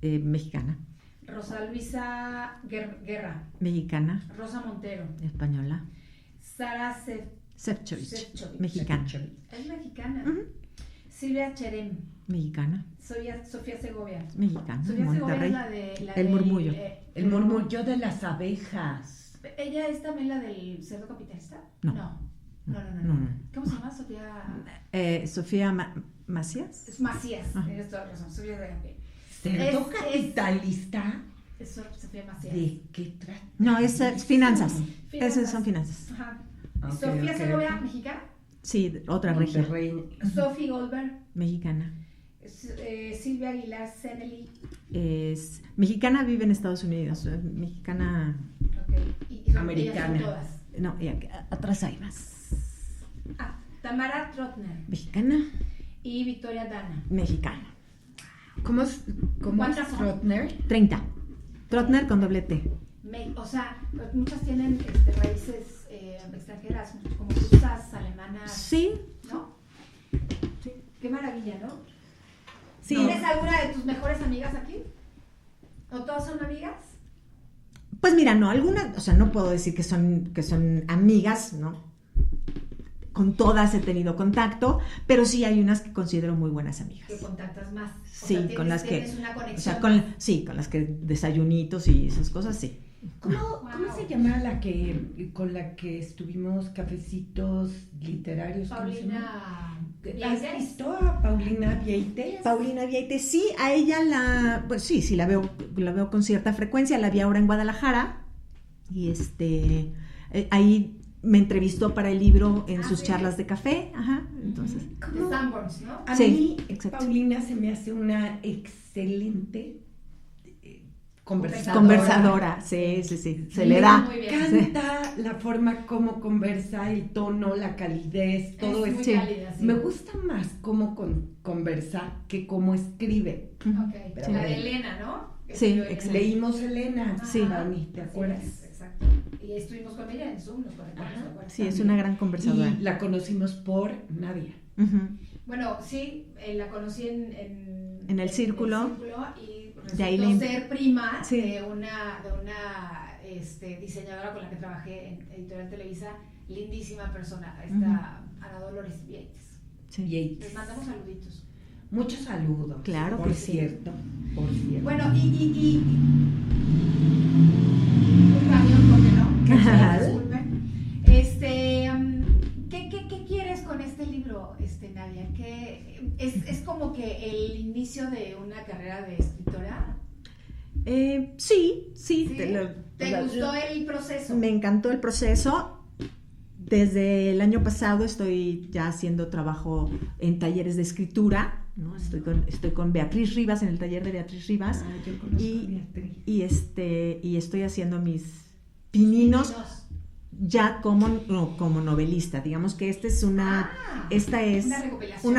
Mexicana. Rosa Luisa Guerra. Mexicana. Rosa Montero. Española. Sara Sefcovic. Mexicana. Es mexicana. Uh-huh. Silvia Cherem. Mexicana. Sofía Segovia. Mexicana. Sofía Monterrey. Segovia es la El murmullo. El murmullo de las abejas. ¿Ella es también la del cerdo capitalista? No. No. ¿Cómo se llama? Sofía Macías. Es Macías. Tienes toda la razón. Sofía Segovia. ¿Cerdo capitalista? Es Sofía Macías. ¿De qué trata? No, es finanzas. Esas son finanzas. Ajá. Okay, Sofía Segovia, mexicana. Sí, otra regia. Sophie Goldberg. Mexicana. Silvia Aguilar Senely. Es mexicana, vive en Estados Unidos. Mexicana. Okay. Y americana. Ellas son todas. No, y atrás hay más. Tamara Trotner. Mexicana. Y Victoria Dana. Mexicana. ¿Cómo es Trotner? 30. Trotner con doble T. O sea, muchas tienen raíces extranjeras, como rusas, alemanas. Sí. ¿No? Sí. Qué maravilla, ¿no? Sí. ¿Tienes alguna de tus mejores amigas aquí? ¿O todas son amigas? Pues mira, no, algunas, o sea, no puedo decir que son amigas, ¿no? Con todas he tenido contacto, pero sí hay unas que considero muy buenas amigas. Que contactas más. Sí, o sea, con las que, tienes una conexión. o sea, con las que desayunitos y esas cosas, sí. ¿Cómo se llama con la que estuvimos cafecitos literarios? Paulina. ¿Has visto a Paulina Vieites? Paulina Vieites, sí, a ella pues sí, la veo con cierta frecuencia, la vi ahora en Guadalajara y ahí me entrevistó para el libro en sus charlas de café, entonces. De Sanborns, ¿no? A sí, mí, exacto. Paulina se me hace una excelente conversadora, sí, se le da. Muy bien. Canta la forma como conversa, el tono, la calidez, todo es eso. muy cálida, sí. Me gusta más cómo conversa que cómo escribe. Okay. Pero la bueno. de Elena, ¿no? Sí, Excelente. Leímos Elena, Sí. Dani, ¿te acuerdas? Exacto. Y estuvimos con ella en Zoom, ¿te acuerdas? Sí, es una gran conversadora. Y la conocimos por Nadia. Uh-huh. Bueno, sí, la conocí en el círculo. Y de ahí resultó ser prima sí. de una diseñadora con la que trabajé en Editorial Televisa, lindísima persona, Ana Dolores Vieites. Sí. Les mandamos saluditos. Muchos saludos. Claro por que sí. cierto. Bueno, y un camión, ¿por qué no? Disculpen. ¿Qué quieres con este libro, Nadia? ¿Qué es como que el inicio de una carrera de escritora? Sí. ¿Te gustó el proceso? Me encantó el proceso. Desde el año pasado estoy ya haciendo trabajo en talleres de escritura, ¿no? Estoy con Beatriz Rivas, en el taller de Beatriz Rivas. Yo conozco a Beatriz. Y estoy haciendo mis pininos ya como novelista. Digamos que esta es una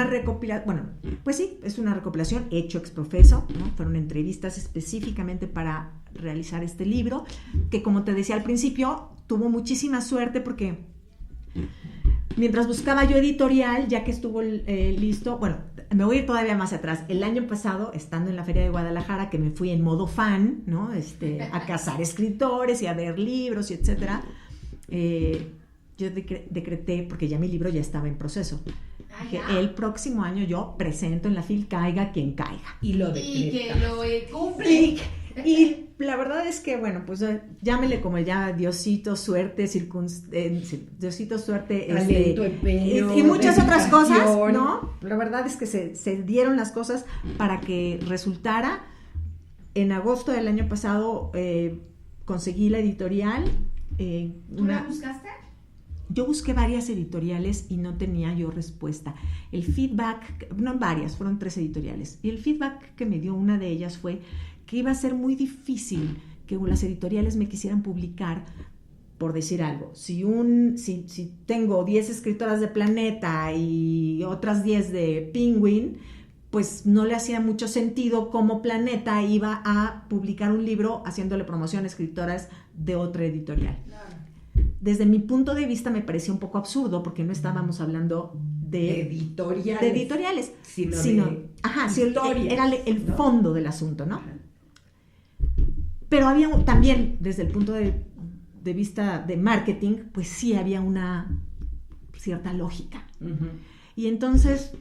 recopilación. Bueno, pues sí, es una recopilación hecho ex profeso, ¿no? Fueron entrevistas específicamente para realizar este libro, que como te decía al principio, tuvo muchísima suerte porque mientras buscaba yo editorial, ya que estuvo listo, bueno, me voy a ir todavía más atrás. El año pasado, estando en la Feria de Guadalajara, que me fui en modo fan, ¿no? A cazar escritores y a ver libros y etcétera, yo decreté, porque ya mi libro ya estaba en proceso, que el próximo año yo presento en la FIL, caiga quien caiga. Y lo Y que decreta. lo cumple. Y la verdad es que, bueno, pues llámele como ya Diosito, suerte, Diosito, suerte, talento, empeño, y muchas otras cosas, dedicación. ¿no? La verdad es que se dieron las cosas para que resultara. En agosto del año pasado conseguí la editorial. ¿Tú la buscaste? yo busqué varias editoriales y no tenía yo respuesta. El feedback, no varias, fueron 3 editoriales. Y el feedback que me dio una de ellas fue que iba a ser muy difícil que las editoriales me quisieran publicar, por decir algo. Si tengo 10 escritoras de Planeta y otras 10 de Penguin, pues no le hacía mucho sentido cómo Planeta iba a publicar un libro haciéndole promoción a escritoras de otra editorial. Claro. Desde mi punto de vista me parecía un poco absurdo porque no estábamos hablando de editoriales, sino de historias, era el ¿no? fondo del asunto, ¿no? Pero había también, desde el punto de vista de marketing, pues sí había una cierta lógica. Uh-huh. Y entonces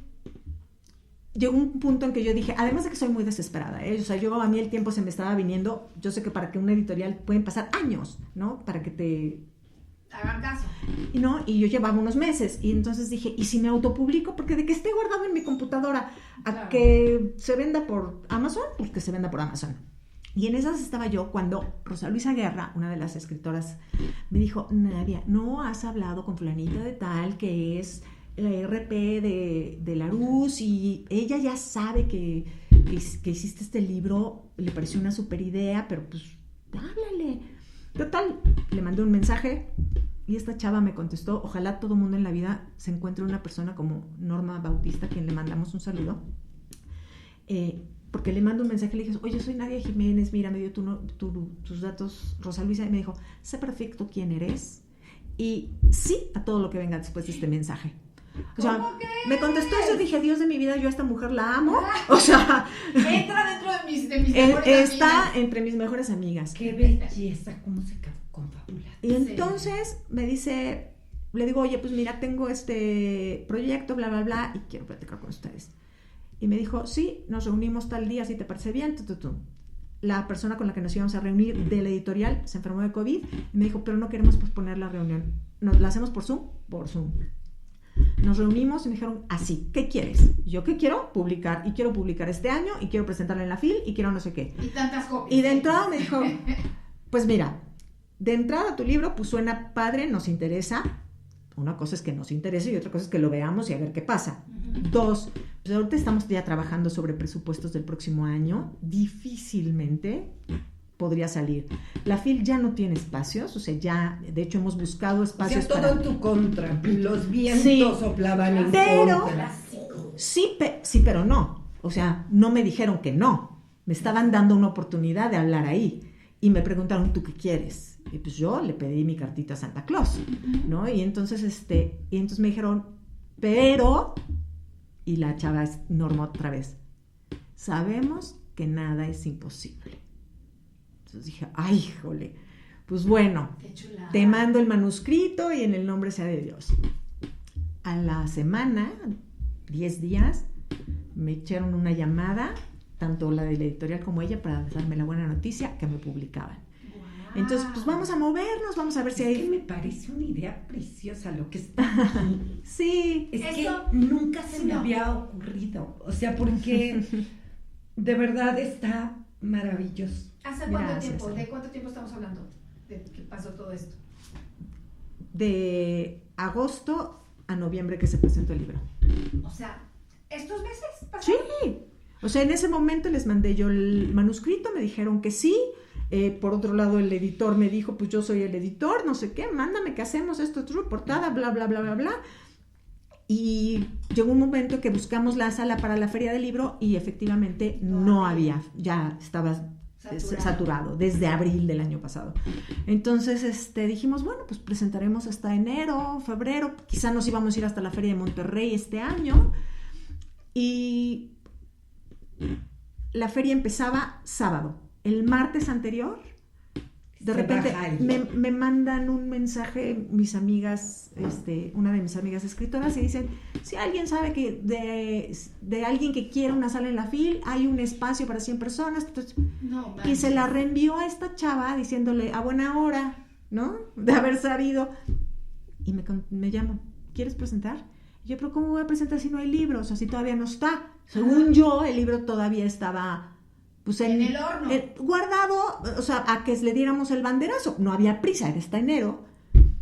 llegó un punto en que yo dije, además de que soy muy desesperada, o sea, a mí el tiempo se me estaba viniendo, yo sé que para que una editorial pueden pasar años, ¿no? Para que te hagan caso. Y yo llevaba unos meses, y entonces dije, ¿y si me autopublico? Porque de que esté guardado en mi computadora a que se venda por Amazon, pues que se venda por Amazon. Y en esas estaba yo cuando Rosa Luisa Guerra, una de las escritoras, me dijo, Nadia, ¿no has hablado con fulanita de tal que es la RP de Larousse y ella ya sabe que hiciste este libro, le pareció una super idea, pero pues háblale? Total, le mandé un mensaje y esta chava me contestó, ojalá todo mundo en la vida se encuentre una persona como Norma Bautista, a quien le mandamos un saludo, porque le mando un mensaje y le dije, oye, soy Nadia Jiménez, mira, me dio tus datos Rosa Luisa, y me dijo, sé perfecto quién eres y sí a todo lo que venga después de este mensaje. O sea, me contestó eso y dije, Dios de mi vida, yo a esta mujer la amo. O sea, entra dentro de mis mejores está amigas. entre mis mejores amigas. Qué belleza, cómo se confabula. Y entonces me dice, le digo, oye, pues mira, tengo este proyecto, bla, bla, bla, y quiero platicar con ustedes. Y me dijo, sí, nos reunimos tal día, si te parece bien. La persona con la que nos íbamos a reunir de la editorial se enfermó de COVID y me dijo, pero no queremos posponer la reunión. ¿La hacemos por Zoom? Por Zoom. Nos reunimos y me dijeron, así, ¿qué quieres? Yo, ¿qué quiero? Publicar. Y quiero publicar este año y quiero presentarla en la FIL y quiero no sé qué. Y tantas copias. Y de entrada me dijo, pues mira, de entrada tu libro pues suena padre, nos interesa. Una cosa es que nos interese y otra cosa es que lo veamos y a ver qué pasa. Uh-huh. 2, pues ahorita estamos ya trabajando sobre presupuestos del próximo año. Difícilmente podría salir. La FIL ya no tiene espacios, o sea, ya, de hecho, hemos buscado espacios todo para... en tu contra. Los vientos sí, soplaban en pero, contra. Sí, pero no. O sea, no me dijeron que no. Me estaban dando una oportunidad de hablar ahí. Y me preguntaron, ¿tú qué quieres? Y pues yo le pedí mi cartita a Santa Claus, ¿no? Y entonces, me dijeron, pero... Y la chava es Norma otra vez. Sabemos que nada es imposible. Entonces dije, ay, híjole, pues bueno, te mando el manuscrito y en el nombre sea de Dios. A la semana, 10 días, me echaron una llamada, tanto la de la editorial como ella, para darme la buena noticia que me publicaban. Wow. Entonces, pues vamos a movernos, vamos a ver si hay... Es que me parece una idea preciosa lo que está aquí. Sí. Es que nunca se me había ocurrido, o sea, porque de verdad está maravilloso. ¿Hace cuánto tiempo? ¿De cuánto tiempo estamos hablando? ¿De qué pasó todo esto? De agosto a noviembre que se presentó el libro. O sea, ¿estos meses pasaron? Sí. O sea, en ese momento les mandé yo el manuscrito, me dijeron que sí. Por otro lado, el editor me dijo, pues yo soy el editor, no sé qué, mándame que hacemos esto, portada, bla, bla, bla, bla, bla. Y llegó un momento que buscamos la sala para la Feria del Libro y efectivamente no había, ya estaba saturado desde abril del año pasado. Entonces dijimos, bueno, pues presentaremos hasta enero, febrero, quizá nos íbamos a ir hasta la Feria de Monterrey este año. Y la feria empezaba sábado. El martes anterior, de repente me mandan un mensaje mis amigas, una de mis amigas escritoras, y dicen, si alguien sabe que de alguien que quiere una sala en la FIL, hay un espacio para 100 personas. Entonces, y se la reenvió a esta chava diciéndole a buena hora, ¿no? De haber sabido. Y me llaman, ¿quieres presentar? Y yo, pero ¿cómo voy a presentar si no hay libros? O sea, si todavía no está. Según yo, el libro todavía estaba... pues en el horno. Guardado, o sea, a que le diéramos el banderazo. No había prisa, era hasta enero.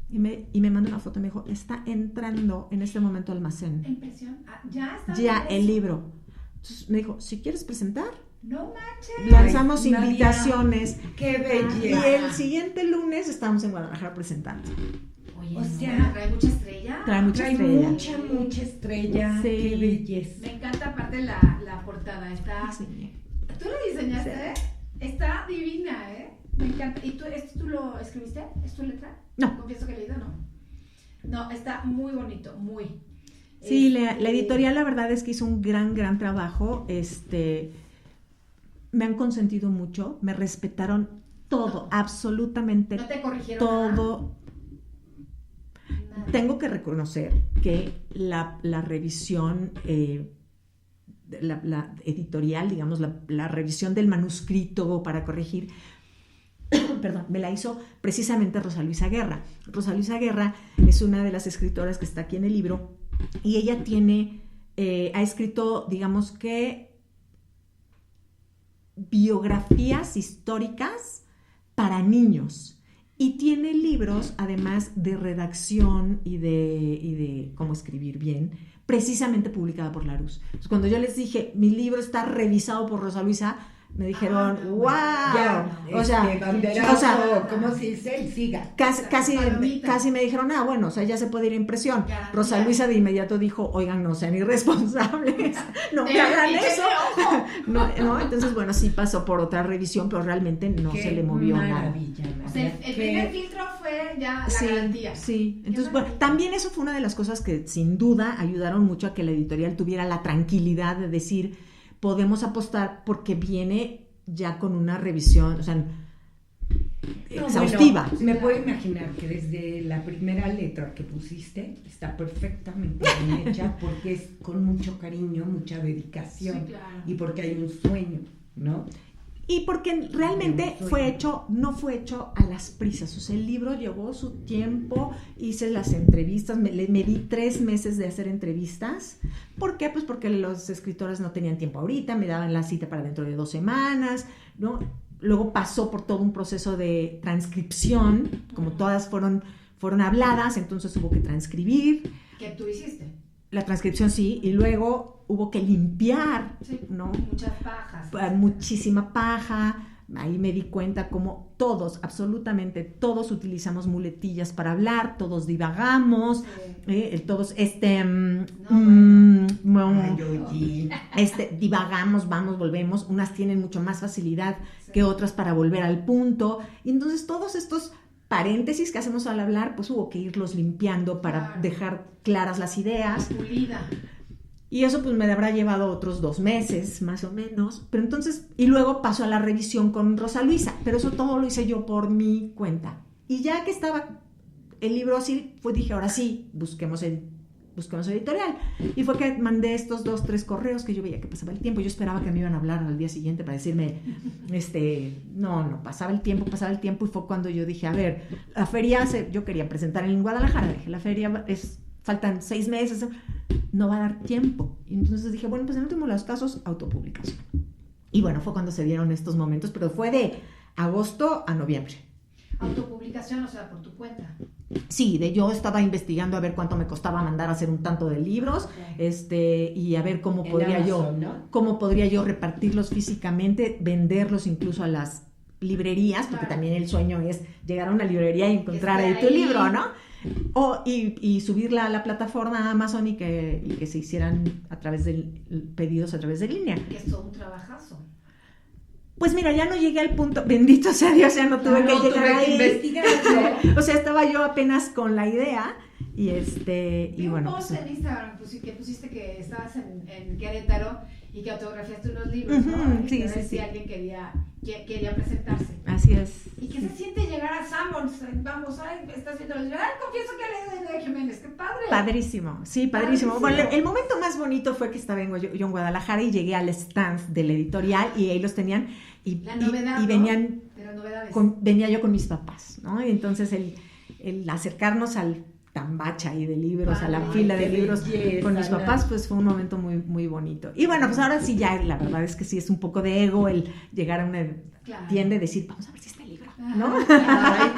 Y me mandó una foto y me dijo, está entrando en este momento al almacén. Impresión. Ya está. Ya, el libro. Entonces me dijo, si quieres presentar, no manches. lanzamos Ay, invitaciones. ¡Qué Y belleza! el siguiente lunes estamos en Guadalajara presentando. Oye, O no, sea, trae mucha estrella. Trae mucha Trae estrella. mucha estrella. Sí. ¡Qué belleza! Me encanta aparte la portada. Está. Sí. ¿Tú lo diseñaste? Sí. Está divina, ¿eh? Me encanta. ¿Y esto tú lo escribiste? ¿Es tu letra? No. Confieso que he leído, no. No, está muy bonito, muy. Sí, la editorial la verdad es que hizo un gran trabajo. Me han consentido mucho, me respetaron todo, absolutamente ¿No te corrigieron todo. nada? Tengo que reconocer que la revisión, la editorial, digamos, la revisión del manuscrito para corregir, perdón, me la hizo precisamente Rosa Luisa Guerra. Rosa Luisa Guerra es una de las escritoras que está aquí en el libro y ella ha escrito, digamos que, biografías históricas para niños y tiene libros además de redacción y de cómo escribir bien, precisamente publicada por Larousse. Entonces, cuando yo les dije, mi libro está revisado por Rosa Luisa, me dijeron, wow, Ya, o sea, banderazo, ¿cómo se dice? El siga. casi me dijeron, bueno, o sea, ya se puede ir a impresión. Ya, Rosa ya. Luisa de inmediato dijo, oigan, no sean irresponsables, no me Te- hagan échale eso. ojo. No, entonces, bueno, sí pasó por otra revisión, pero realmente no Qué se le movió nada. maravilla, O sea, el Qué- primer filtro fue ya la garantía. Sí, Qué entonces, bueno, maravilla. también eso fue una de las cosas que sin duda ayudaron mucho a que la editorial tuviera la tranquilidad de decir, podemos apostar porque viene ya con una revisión, o sea, exhaustiva. Bueno, me puedo imaginar que desde la primera letra que pusiste está perfectamente bien hecha porque es con mucho cariño, mucha dedicación Sí, claro. y porque hay un sueño, ¿no? Y porque realmente no fue hecho a las prisas. O sea, el libro llevó su tiempo, hice las entrevistas, me di 3 meses de hacer entrevistas. ¿Por qué? Pues porque los escritores no tenían tiempo ahorita, me daban la cita para dentro de 2 semanas, ¿no? Luego pasó por todo un proceso de transcripción, como todas fueron habladas, entonces hubo que transcribir. ¿Qué tú hiciste? La transcripción sí, y luego hubo que limpiar, Sí, ¿no? muchas pajas. Muchísima paja. Ahí me di cuenta como todos, absolutamente todos utilizamos muletillas para hablar, todos divagamos, todos Ay, oye. divagamos, vamos, volvemos, unas tienen mucho más facilidad que otras para volver al punto, y entonces todos estos paréntesis que hacemos al hablar, pues hubo que irlos limpiando para Claro. dejar claras las ideas. Pulida. Y eso pues me habrá llevado otros 2 meses, más o menos. Pero entonces, y luego pasó a la revisión con Rosa Luisa, pero eso todo lo hice yo por mi cuenta. Y ya que estaba el libro así, dije, ahora sí, busquemos editorial. Y fue que mandé estos 2-3 correos que yo veía que pasaba el tiempo. Yo esperaba que me iban a hablar al día siguiente para decirme, no, pasaba el tiempo. Y fue cuando yo dije, a ver, la feria, yo quería presentar en Guadalajara. Dije, la feria faltan 6 meses, no va a dar tiempo. Y entonces dije, bueno, pues en el último de los casos, autopublicación. Y bueno, fue cuando se dieron estos momentos, pero fue de agosto a noviembre. Autopublicación, o sea, por tu cuenta. Sí, yo estaba investigando a ver cuánto me costaba mandar a hacer un tanto de libros, y a ver cómo En podría Amazon, ¿no? cómo podría yo repartirlos físicamente, venderlos incluso a las librerías, porque Claro. también el sueño es llegar a una librería y encontrar Que ahí esté tu ahí. libro, ¿no? Y subirla a la plataforma Amazon y que se hicieran pedidos a través de línea. Que es todo un trabajazo. Pues mira, ya no llegué al punto, bendito sea Dios, ya no tuve que llegar tuve que ahí. investigarlo. O sea, estaba yo apenas con la idea y Vi un bueno. post pues, en Instagram que pusiste que estabas en Querétaro y que autografiaste unos libros, ¿no? Ujú, Y sí, que a ver sí, si sí. alguien quería presentarse. así es. ¿Y qué se siente llegar a Sanborns? Vamos, estás viendo los libros. Confieso que he leído de Jiménez, qué padre. Padrísimo, sí, padrísimo. Padrísimo. Bueno, el momento más bonito fue que estaba yo en Guadalajara y llegué al stand de la editorial y ahí los tenían La novedad, y ¿no? venían De las novedades. venía yo con mis papás, ¿no? Y entonces el acercarnos al tambacha y de libros, a la Ay, fila de qué libros belleza, con mis ¿no? papás, pues fue un momento muy, muy bonito. Y bueno, pues ahora sí ya, la verdad es que sí es un poco de ego el llegar a una Claro. tienda y decir, vamos a ver si está el libro, ¿no? Ay,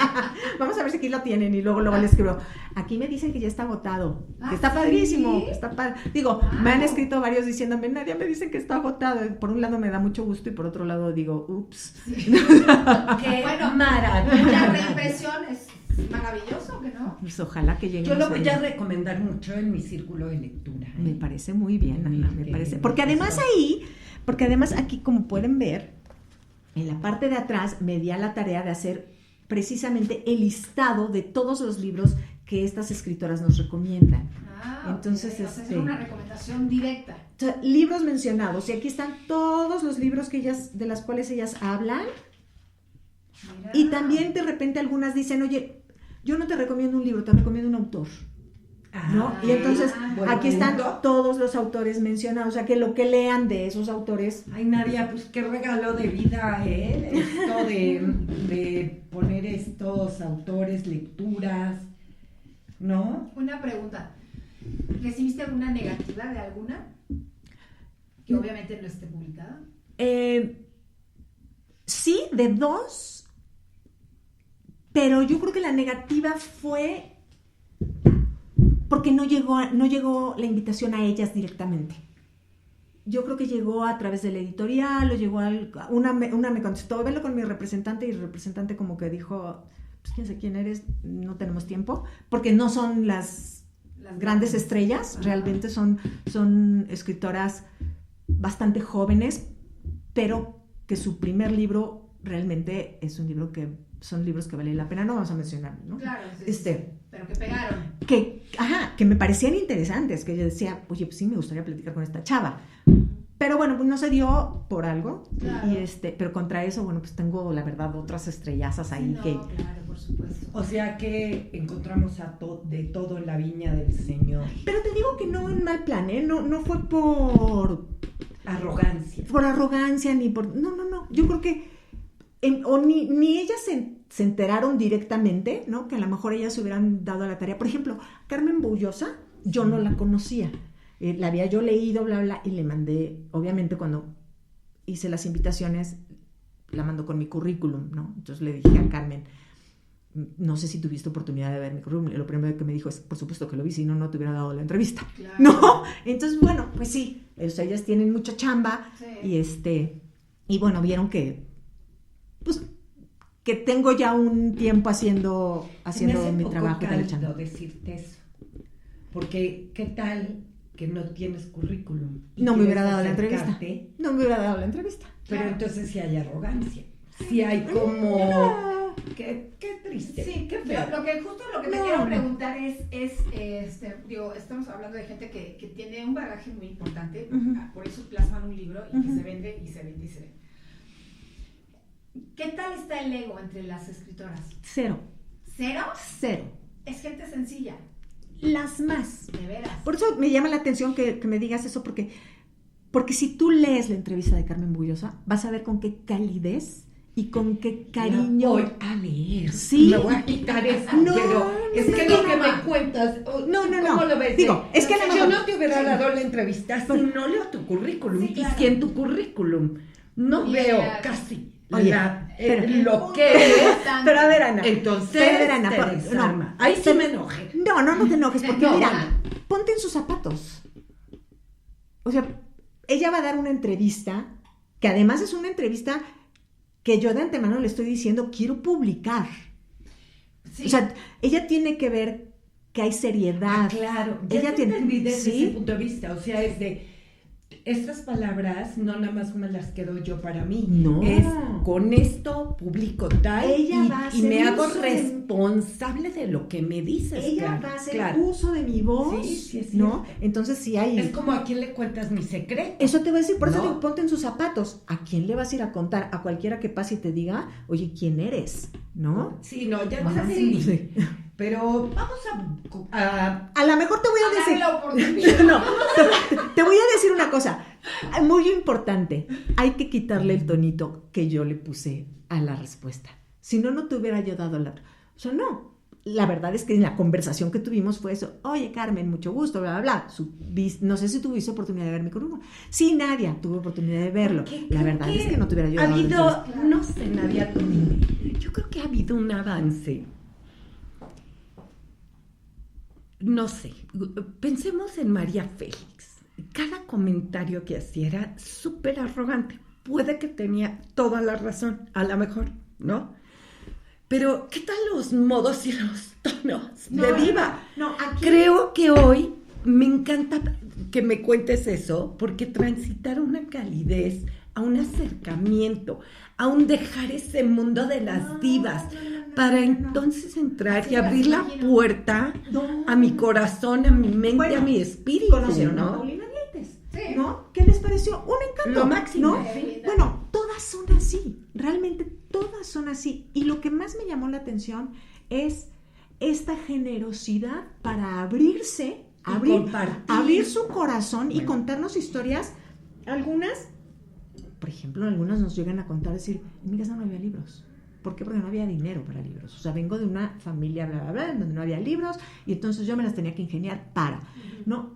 Vamos a ver si aquí lo tienen y luego le escribo, aquí me dicen que ya está agotado, que está padrísimo, está digo, me han escrito varios diciéndome, Nadia, me dicen que está agotado. Por un lado me da mucho gusto y por otro lado digo, ups. Sí. Bueno, maravilla. La reimpresión es maravilloso, ¿que no? Pues ojalá que llegue. Yo lo voy a recomendar mucho en mi círculo de lectura. Me parece muy bien, Ana, me parece. Porque además aquí, como pueden ver, en la parte de atrás me di a la tarea de hacer precisamente el listado de todos los libros que estas escritoras nos recomiendan. Entonces, okay. Es una recomendación directa. O sea, libros mencionados, y aquí están todos los libros de las cuales ellas hablan. Mira. Y también de repente algunas dicen, oye, yo no te recomiendo un libro, te recomiendo un autor, ¿no? Y entonces aquí están todos los autores mencionados, o sea, que lo que lean de esos autores. Ay, Nadia, pues qué regalo de vida, esto de poner estos autores, lecturas, ¿no? Una pregunta, ¿recibiste alguna negativa de alguna? Que obviamente no esté publicada. Sí, de 2. Pero yo creo que la negativa fue porque no llegó la invitación a ellas directamente. Yo creo que llegó a través del editorial, o llegó una me contestó, velo con mi representante, y el representante como que dijo, pues quién sé quién eres, no tenemos tiempo, porque no son las grandes estrellas, realmente son escritoras bastante jóvenes, pero que su primer libro realmente es un libro que son libros que vale la pena, no vamos a mencionar, ¿no? Claro, sí, pero que pegaron. Que me parecían interesantes, que yo decía, oye, pues sí, me gustaría platicar con esta chava. Pero bueno, pues no se dio por algo, claro. Pero contra eso, bueno, pues tengo, la verdad, otras estrellazas ahí sí, no, claro, por supuesto. O sea que encontramos de todo en la viña del Señor. Pero te digo que no en mal plan, no fue por... arrogancia. Por arrogancia, ni por... No, yo creo que ni ellas se enteraron directamente, ¿no? Que a lo mejor ellas se hubieran dado a la tarea. Por ejemplo, Carmen Bullosa, yo no la conocía. La había yo leído, bla, bla, y le mandé, obviamente cuando hice las invitaciones, la mando con mi currículum, ¿no? Entonces le dije a Carmen, no sé si tuviste oportunidad de ver mi currículum. Y lo primero que me dijo es, por supuesto que lo vi, si no te hubiera dado la entrevista. Claro. ¿No? Entonces, bueno, pues sí, ellas tienen mucha chamba, sí. Y bueno, vieron que pues que tengo ya un tiempo haciendo mi trabajo. Me hace poco decirte eso, porque ¿qué tal que no tienes currículum? No me hubiera dado la entrevista. No me hubiera dado la entrevista. Pero claro. Entonces sí hay arrogancia, sí hay como... Qué triste. Sí, qué feo. Lo que te quiero preguntar es estamos hablando de gente que tiene un bagaje muy importante, por eso plasman un libro y que se vende y se vende y se vende. ¿Qué tal está el ego entre las escritoras? 0. ¿Cero? 0. Es gente sencilla. Las más. De veras. Por eso me llama la atención que me digas eso, porque si tú lees la entrevista de Carmen Bullosa, vas a ver con qué calidez y con qué cariño. La voy a leer. Sí. Me voy a quitar eso. No, pero es que lo que me cuentas. No. ¿Cómo lo ves? Digo, es que yo no te hubiera dado la entrevista si no leo tu currículum. Sí, claro. Y si en tu currículum no veo casi. Oye, lo que es. Pero a ver, Ana. Entonces, Ana, no, ahí sí me enojé. No te enojes, porque mira, ponte en sus zapatos. O sea, ella va a dar una entrevista, que además es una entrevista que yo de antemano le estoy diciendo, quiero publicar. Sí. O sea, ella tiene que ver que hay seriedad. Claro, ella entendí desde ese punto de vista, o sea, es de... Estas palabras no nada más me las quedo yo para mí. No. Es con esto publico tal y me hago responsable de lo que me dices. Ella va a hacer uso de mi voz. Sí, ¿no? Entonces sí hay. Es como a quién le cuentas mi secreto. Eso te voy a decir, por eso digo, ponte en sus zapatos. ¿A quién le vas a ir a contar? A cualquiera que pase y te diga, oye, ¿quién eres? ¿No? Sí, no, ya no sé si. Pero vamos a lo mejor te voy a decir. No, te voy a decir una cosa muy importante. Hay que quitarle el tonito que yo le puse a la respuesta. Si no te hubiera yo dado la... O sea, no. La verdad es que en la conversación que tuvimos fue eso. Oye, Carmen, mucho gusto, bla, bla, bla. No sé si tuviste oportunidad de ver mi currículum. Sí, Nadia, tuve oportunidad de verlo. La verdad es que no te hubiera yo dado no sé, Nadia, tú dime. Yo creo que ha habido un avance no sé, pensemos en María Félix. Cada comentario que hacía era súper arrogante. Puede que tenía toda la razón, a lo mejor, ¿no? Pero, ¿qué tal los modos y los tonos de diva? No, aquí... Creo que hoy me encanta que me cuentes eso, porque transitar una calidez, a un acercamiento, a un dejar ese mundo de las divas, para entonces entrar y abrir la puerta a mi corazón, a mi mente, a mi espíritu. ¿Conocieron a Paulina Vieites? Sí. ¿No? ¿Qué les pareció? Un encanto. Lo máximo. ¿No? Bueno, todas son así, realmente todas son así. Y lo que más me llamó la atención es esta generosidad para abrirse, abrir su corazón y contarnos historias. Algunas, por ejemplo, algunas nos llegan a contar, decir, en mi casa no había libros. ¿Por qué? Porque no había dinero para libros. O sea, vengo de una familia, bla, bla, bla, donde no había libros y entonces yo me las tenía que ingeniar para, ¿no?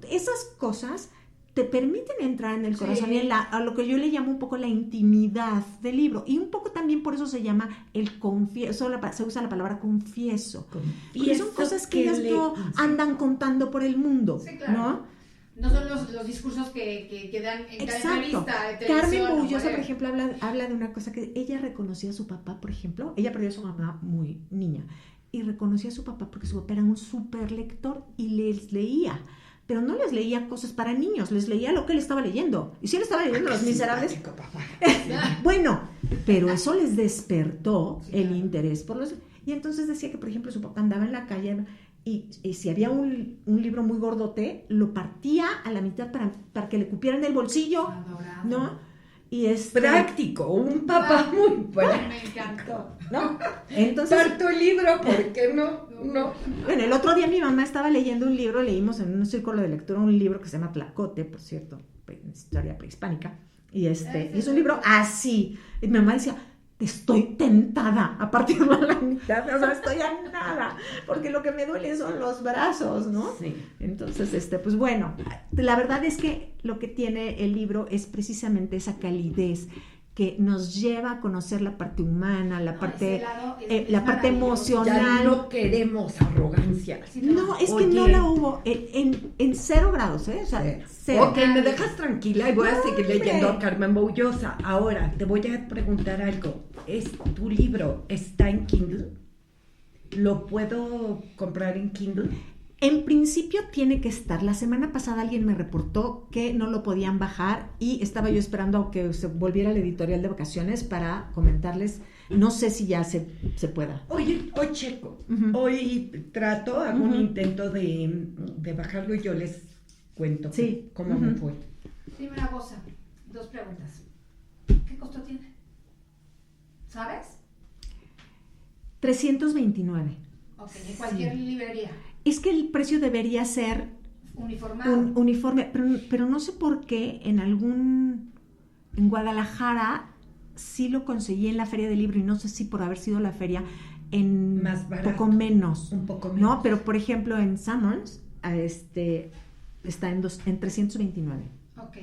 Esas cosas te permiten entrar en el corazón y a lo que yo le llamo un poco la intimidad del libro. Y un poco también por eso se llama el confieso, se usa la palabra confieso. Porque son cosas que ellas no andan contando por el mundo, sí, claro. ¿no? No son los discursos que dan en cada entrevista de televisión. Carmen Bullosa, por ejemplo, habla de una cosa que ella reconocía a su papá, por ejemplo. Ella perdió a su mamá muy niña y reconocía a su papá porque su papá era un súper lector y les leía. Pero no les leía cosas para niños, les leía lo que él estaba leyendo. Y si él estaba leyendo Los Miserables, bueno, pero eso les despertó el interés por los... Y entonces decía que, por ejemplo, su papá andaba en la calle y si había un libro muy gordote, lo partía a la mitad para que le cupiera en el bolsillo, adorado. ¿no? Y práctico, un papá muy práctico. Me encantó. ¿No? Entonces, parto el libro, ¿por qué no? Bueno, el otro día mi mamá estaba leyendo un libro, leímos en un círculo de lectura un libro que se llama Tlacote, por cierto, historia prehispánica, y es un libro así. Y mi mamá decía, estoy tentada a partirlo a la mitad, o sea, estoy a nada, porque lo que me duele son los brazos, ¿no? Sí. Entonces, pues bueno, la verdad es que lo que tiene el libro es precisamente esa calidez que nos lleva a conocer la parte humana, la parte emocional. Ya no queremos arrogancia. No, es que no la hubo en 0 grados, ¿eh? O sea, cero. Ok, me dejas tranquila y voy a seguir leyendo a Carmen Bullosa. Ahora, te voy a preguntar algo. ¿Tu libro está en Kindle? ¿Lo puedo comprar en Kindle? En principio tiene que estar. La semana pasada alguien me reportó que no lo podían bajar y estaba yo esperando a que se volviera la editorial de vacaciones para comentarles. No sé si ya se pueda. Hoy checo. Hoy hago un intento de bajarlo y yo les cuento cómo me fue. Dime una cosa, 2 preguntas. ¿Qué costo tiene? ¿Sabes? $329. Ok, en cualquier librería. Es que el precio debería ser uniforme, pero no sé por qué en Guadalajara sí lo conseguí en la Feria del Libro y no sé si por haber sido la feria en más barato, un poco menos, ¿no? Pero por ejemplo en Sammons está en 329. Ok,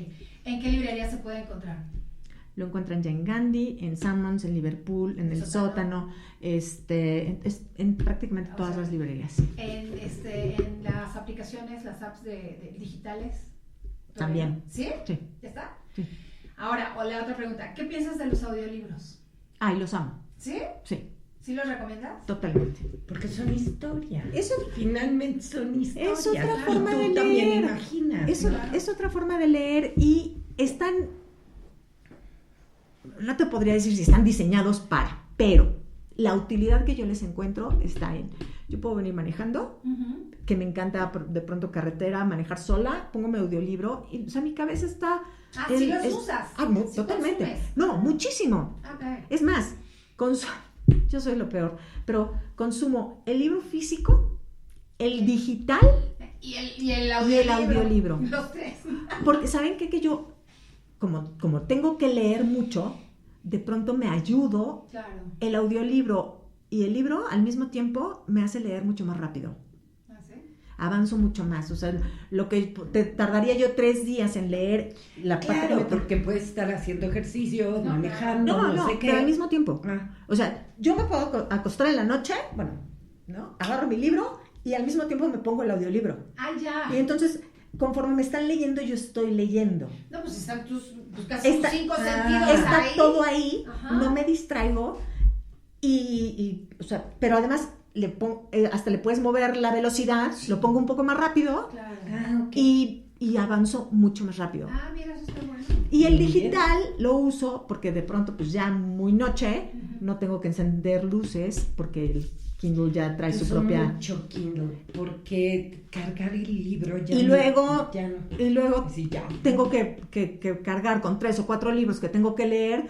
¿en qué librería se puede encontrar? Lo encuentran ya en Gandhi, en Sammons, en Liverpool, en el sótano, en prácticamente todas las librerías. En las aplicaciones, las apps de digitales. También. ¿Sí? Sí. ¿Ya está? Sí. Ahora, la otra pregunta, ¿qué piensas de los audiolibros? Ay, los amo. ¿Sí? Sí. ¿Sí los recomiendas? Totalmente. Porque son historias. Eso finalmente son historias. Es otra forma de leer. También imaginas. Es otra forma de leer y están... No te podría decir si están diseñados pero la utilidad que yo les encuentro está en, yo puedo venir manejando, que me encanta de pronto carretera, manejar sola, pongo mi audiolibro y, o sea, mi cabeza está... ¿sí los usas? ¿Sí totalmente. Consumes? No, muchísimo. Okay. Es más, yo soy lo peor, pero consumo el libro físico, el digital y el audiolibro. Los 3. Porque, ¿saben qué? Que yo... Como tengo que leer mucho, de pronto me ayudo. Claro. El audiolibro y el libro al mismo tiempo me hace leer mucho más rápido. ¿Ah, sí? Avanzo mucho más. O sea, lo que te tardaría yo 3 días en leer la parte Claro, porque puedes estar haciendo ejercicio, manejando, no sé qué. Pero al mismo tiempo. O sea, yo me puedo acostar en la noche, ¿no? Agarro mi libro y al mismo tiempo me pongo el audiolibro. Ah, ya. Y entonces, conforme me están leyendo, yo estoy leyendo. No, pues están casi tus 5 sentidos Está ahí. todo ahí, Ajá. no me distraigo o sea, pero además hasta le puedes mover la velocidad, lo pongo un poco más rápido Claro. Ok. y avanzo mucho más rápido. Ah, mira, eso está bueno. Y el Muy bien. digital lo uso porque de pronto pues ya muy noche, no tengo que encender luces porque el Kindle ya trae su Uso propia... mucho Kindle, porque cargar el libro ya Y no- luego, ya no. y luego Sí, ya. tengo que cargar con 3 o 4 libros que tengo que leer,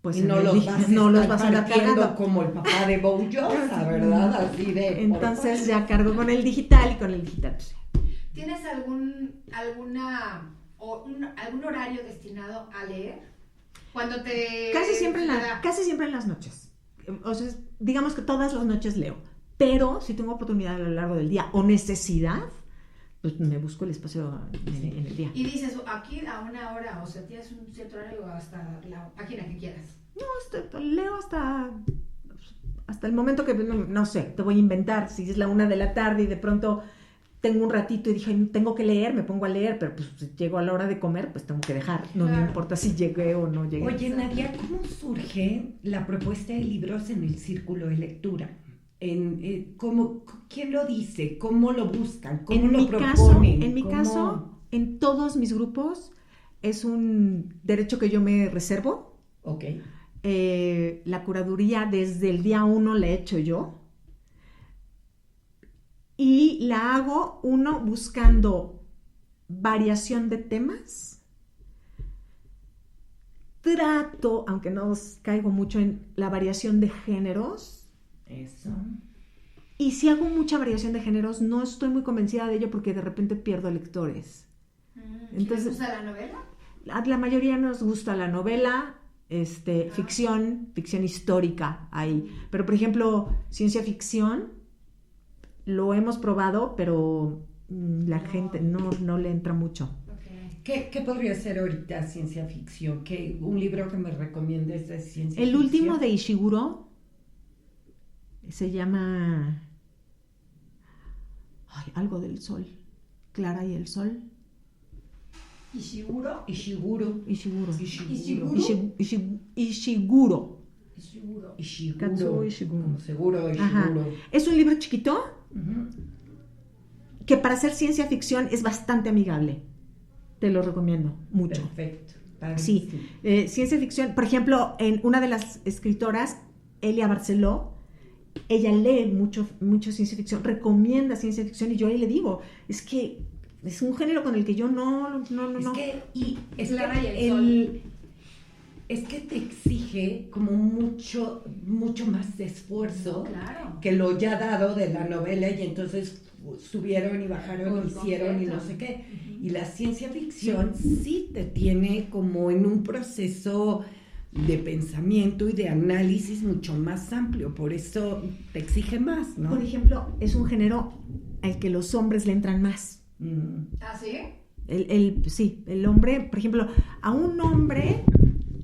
pues Y en no el los vas, no a los estar vas a andar partiendo cargando. como el papá de Bojosa, ¿verdad? Así de... Entonces ya cargo con el digital y con el digital pues, ¿Tienes algún horario destinado a leer? Cuando te... casi siempre en las noches. O sea, digamos que todas las noches leo, pero si tengo oportunidad a lo largo del día o necesidad, pues me busco el espacio en el día. Y dices, aquí a una hora, o sea, tienes un cierto horario hasta la página que quieras. No, leo hasta el momento que, no sé, te voy a inventar, si es la 1 de la tarde y de pronto tengo un ratito y dije, tengo que leer, me pongo a leer, pero pues si llego a la hora de comer, pues tengo que dejar, no me Claro. importa si llegué o no llegué. Oye, Nadia, ¿cómo surge la propuesta de libros en el círculo de lectura? ¿Quién lo dice? ¿Cómo lo buscan? ¿Cómo lo proponen? En mi caso, en todos mis grupos, es un derecho que yo me reservo. Ok. La curaduría desde el día 1 la he hecho yo. Y la hago, buscando variación de temas. Trato, aunque no caigo mucho en la variación de géneros. Eso. Y si hago mucha variación de géneros, no estoy muy convencida de ello porque de repente pierdo lectores. Entonces, ¿Les gusta la novela? A la mayoría nos gusta la novela, ficción histórica ahí. Pero, por ejemplo, ciencia ficción, lo hemos probado, pero la gente no le entra mucho. Okay. ¿Qué podría ser ahorita ciencia ficción? ¿Un libro que me recomiendes de ciencia El ficción? último de Ishiguro se llama algo del sol. Clara y el sol. ¿Ishiguro? Ishiguro. Katsuo Ishiguro. Como seguro, Ajá. Ishiguro. Es un libro chiquito Ujú. que para hacer ciencia ficción es bastante amigable. Te lo recomiendo mucho. Perfecto. Sí, ciencia ficción, por ejemplo, en una de las escritoras, Elia Barceló, ella lee mucho ciencia ficción, recomienda ciencia ficción y yo ahí le digo, es que es un género con el que yo no. Clara y el sol. Es que te exige como mucho más de esfuerzo Claro. que lo ya dado de la novela y entonces subieron y bajaron Por y hicieron y completo. no sé qué. Y la ciencia ficción sí te tiene como en un proceso de pensamiento y de análisis mucho más amplio, por eso te exige más, ¿no? Por ejemplo, es un género al que los hombres le entran más. ¿Ah, sí? El hombre, por ejemplo, a un hombre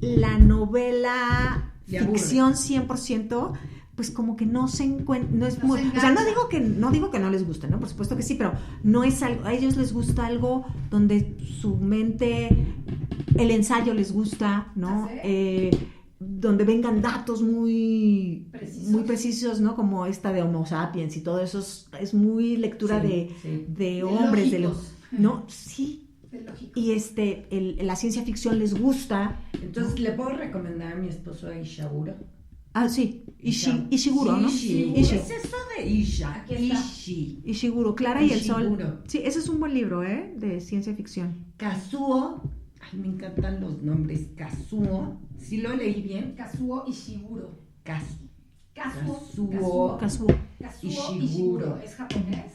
la novela Le aburre. ficción 100%, pues como que no se encuentra, no es No muy, se o sea, no engancha. digo que no les guste, ¿no? Por supuesto que sí, pero no es algo, a ellos les gusta algo donde su mente, el ensayo les gusta, ¿no? ¿Ah, sí? Donde vengan datos muy Precisos. precisos, ¿no? Como esta de Homo sapiens y todo eso es muy lectura Sí, sí. de hombres, lógicos. ¿no? Sí. De lógico. Y la ciencia ficción les gusta. Entonces, ¿le puedo recomendar a mi esposo a Ishiguro? Sí, Ishiguro, ¿no? Ishi. Ishi. ¿Qué es eso de Isha? Aquí está. Ishi. Ishiguro, Clara y el sol. Ishiguro. Sí, ese es un buen libro, de ciencia ficción. Kazuo. Ay, me encantan los nombres. Kazuo. ¿Sí lo leí bien? Kazuo Ishiguro. Kazuo. Kazuo Kazuo. Ishiguro. ¿Es japonés?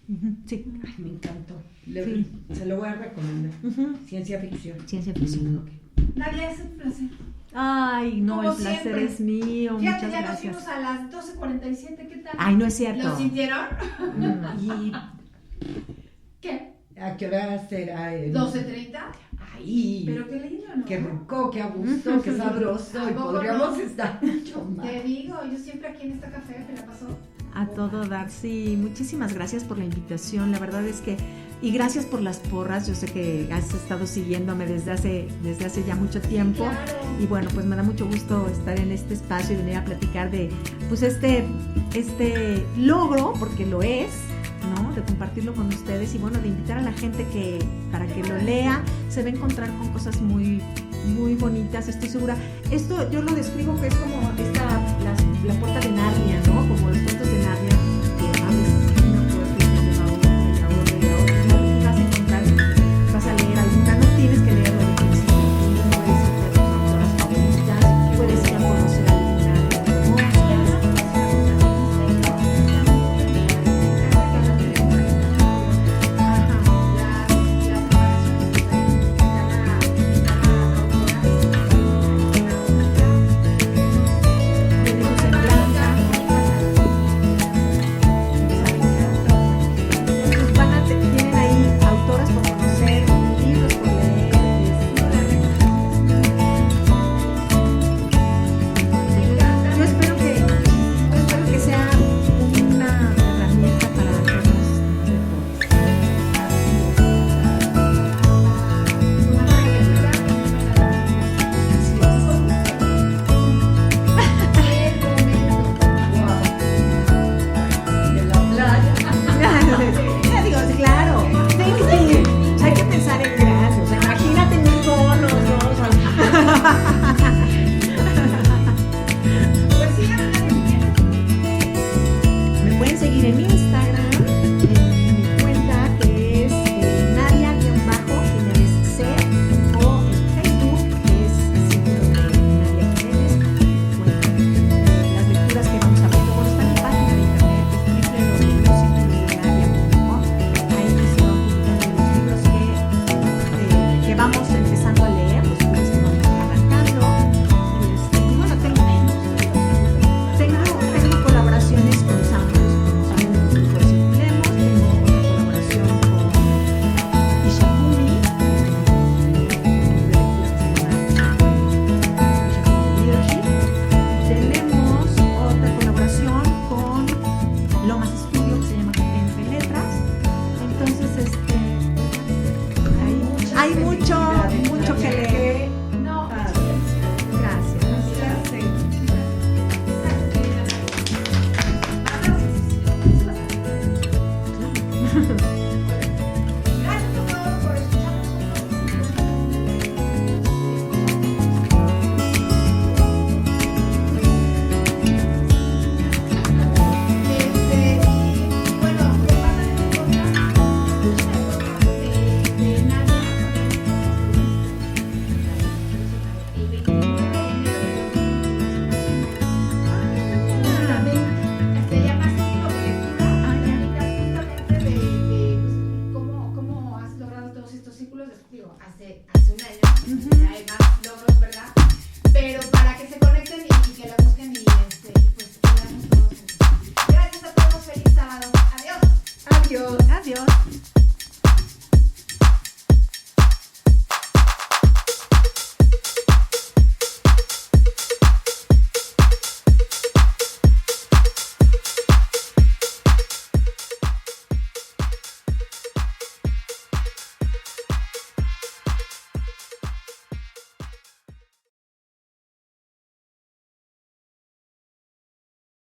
Ujú, sí. Ay, me encantó. Sí. Se lo voy a recomendar. Ujú. Ciencia ficción. Ciencia ficción. Ok. Nadia, es un placer. Ay, no, Como el placer siempre. es mío. Fíjate, Muchas ya nos gracias. fuimos a las 12:47, ¿qué tal? Ay, no es cierto. ¿Lo sintieron? ¿Y ¿Qué? a qué hora será el...? 12:30. Ay, Pero qué lindo, ¿no? qué rico, qué a gusto, qué sabroso. ¿A Y poco podríamos no? estar mucho más. Te digo, yo siempre aquí en esta café, ¿te la pasó? A todo dar, sí. Muchísimas gracias por la invitación. La verdad es que, y gracias por las porras. Yo sé que has estado siguiéndome desde hace ya mucho tiempo. Claro. Y bueno, pues me da mucho gusto estar en este espacio y venir a platicar de, pues este logro, porque lo es, ¿no? De compartirlo con ustedes y bueno, de invitar a la gente que para que lo lea, se va a encontrar con cosas muy, muy bonitas, estoy segura. Esto yo lo describo que es como la puerta de Narnia, ¿no? Como los cuentos de Narnia, que abres una puerta y te lleva a otra y a otra y a otra. Vas a encontrar, vas a leer alguna, no tienes que leerlo de principio, no puedes ir a tus autoras favoritas, puedes ir a conocer alguna. Tienen ahí autoras por conocer, libros por leer. Yo espero que sea una herramienta para hacernos Ya digo, claro, thinking. Hay que pensar en grande. O sea, imagínate 1000 bonos, ¿no? O sea, me pueden seguir en Instagram, en mi cuenta que es Nadia-Jiménez C, o en Facebook que es Nadia Jiménez. Bueno, las lecturas que vamos a ver, bueno, está en mi página de internet, es www.nadia.com. Ahí se van publicando los libros que vamos empezando a leer, los libros que vamos arrancando. Y bueno, tengo colaboraciones con Samuel, con Grupo de Circulemos, tengo una colaboración con Ishakumi, de Leadership. Tenemos otra colaboración con Lomas Studio que se llama Entre Letras. Entonces, hay mucho que leer. No, Gracias. gracias a todos por escucharnos. Bueno, me pasan en de Nadia. El 29 de enero se llama Círculo de Lectura. Justamente de cómo has logrado todos estos círculos. Digo, hace un año ya hay más logros, ¿verdad? Pero para que se conecten y que la busquen y pues quedamos todos. Gracias a todos, feliz sábado. Adiós. Adiós.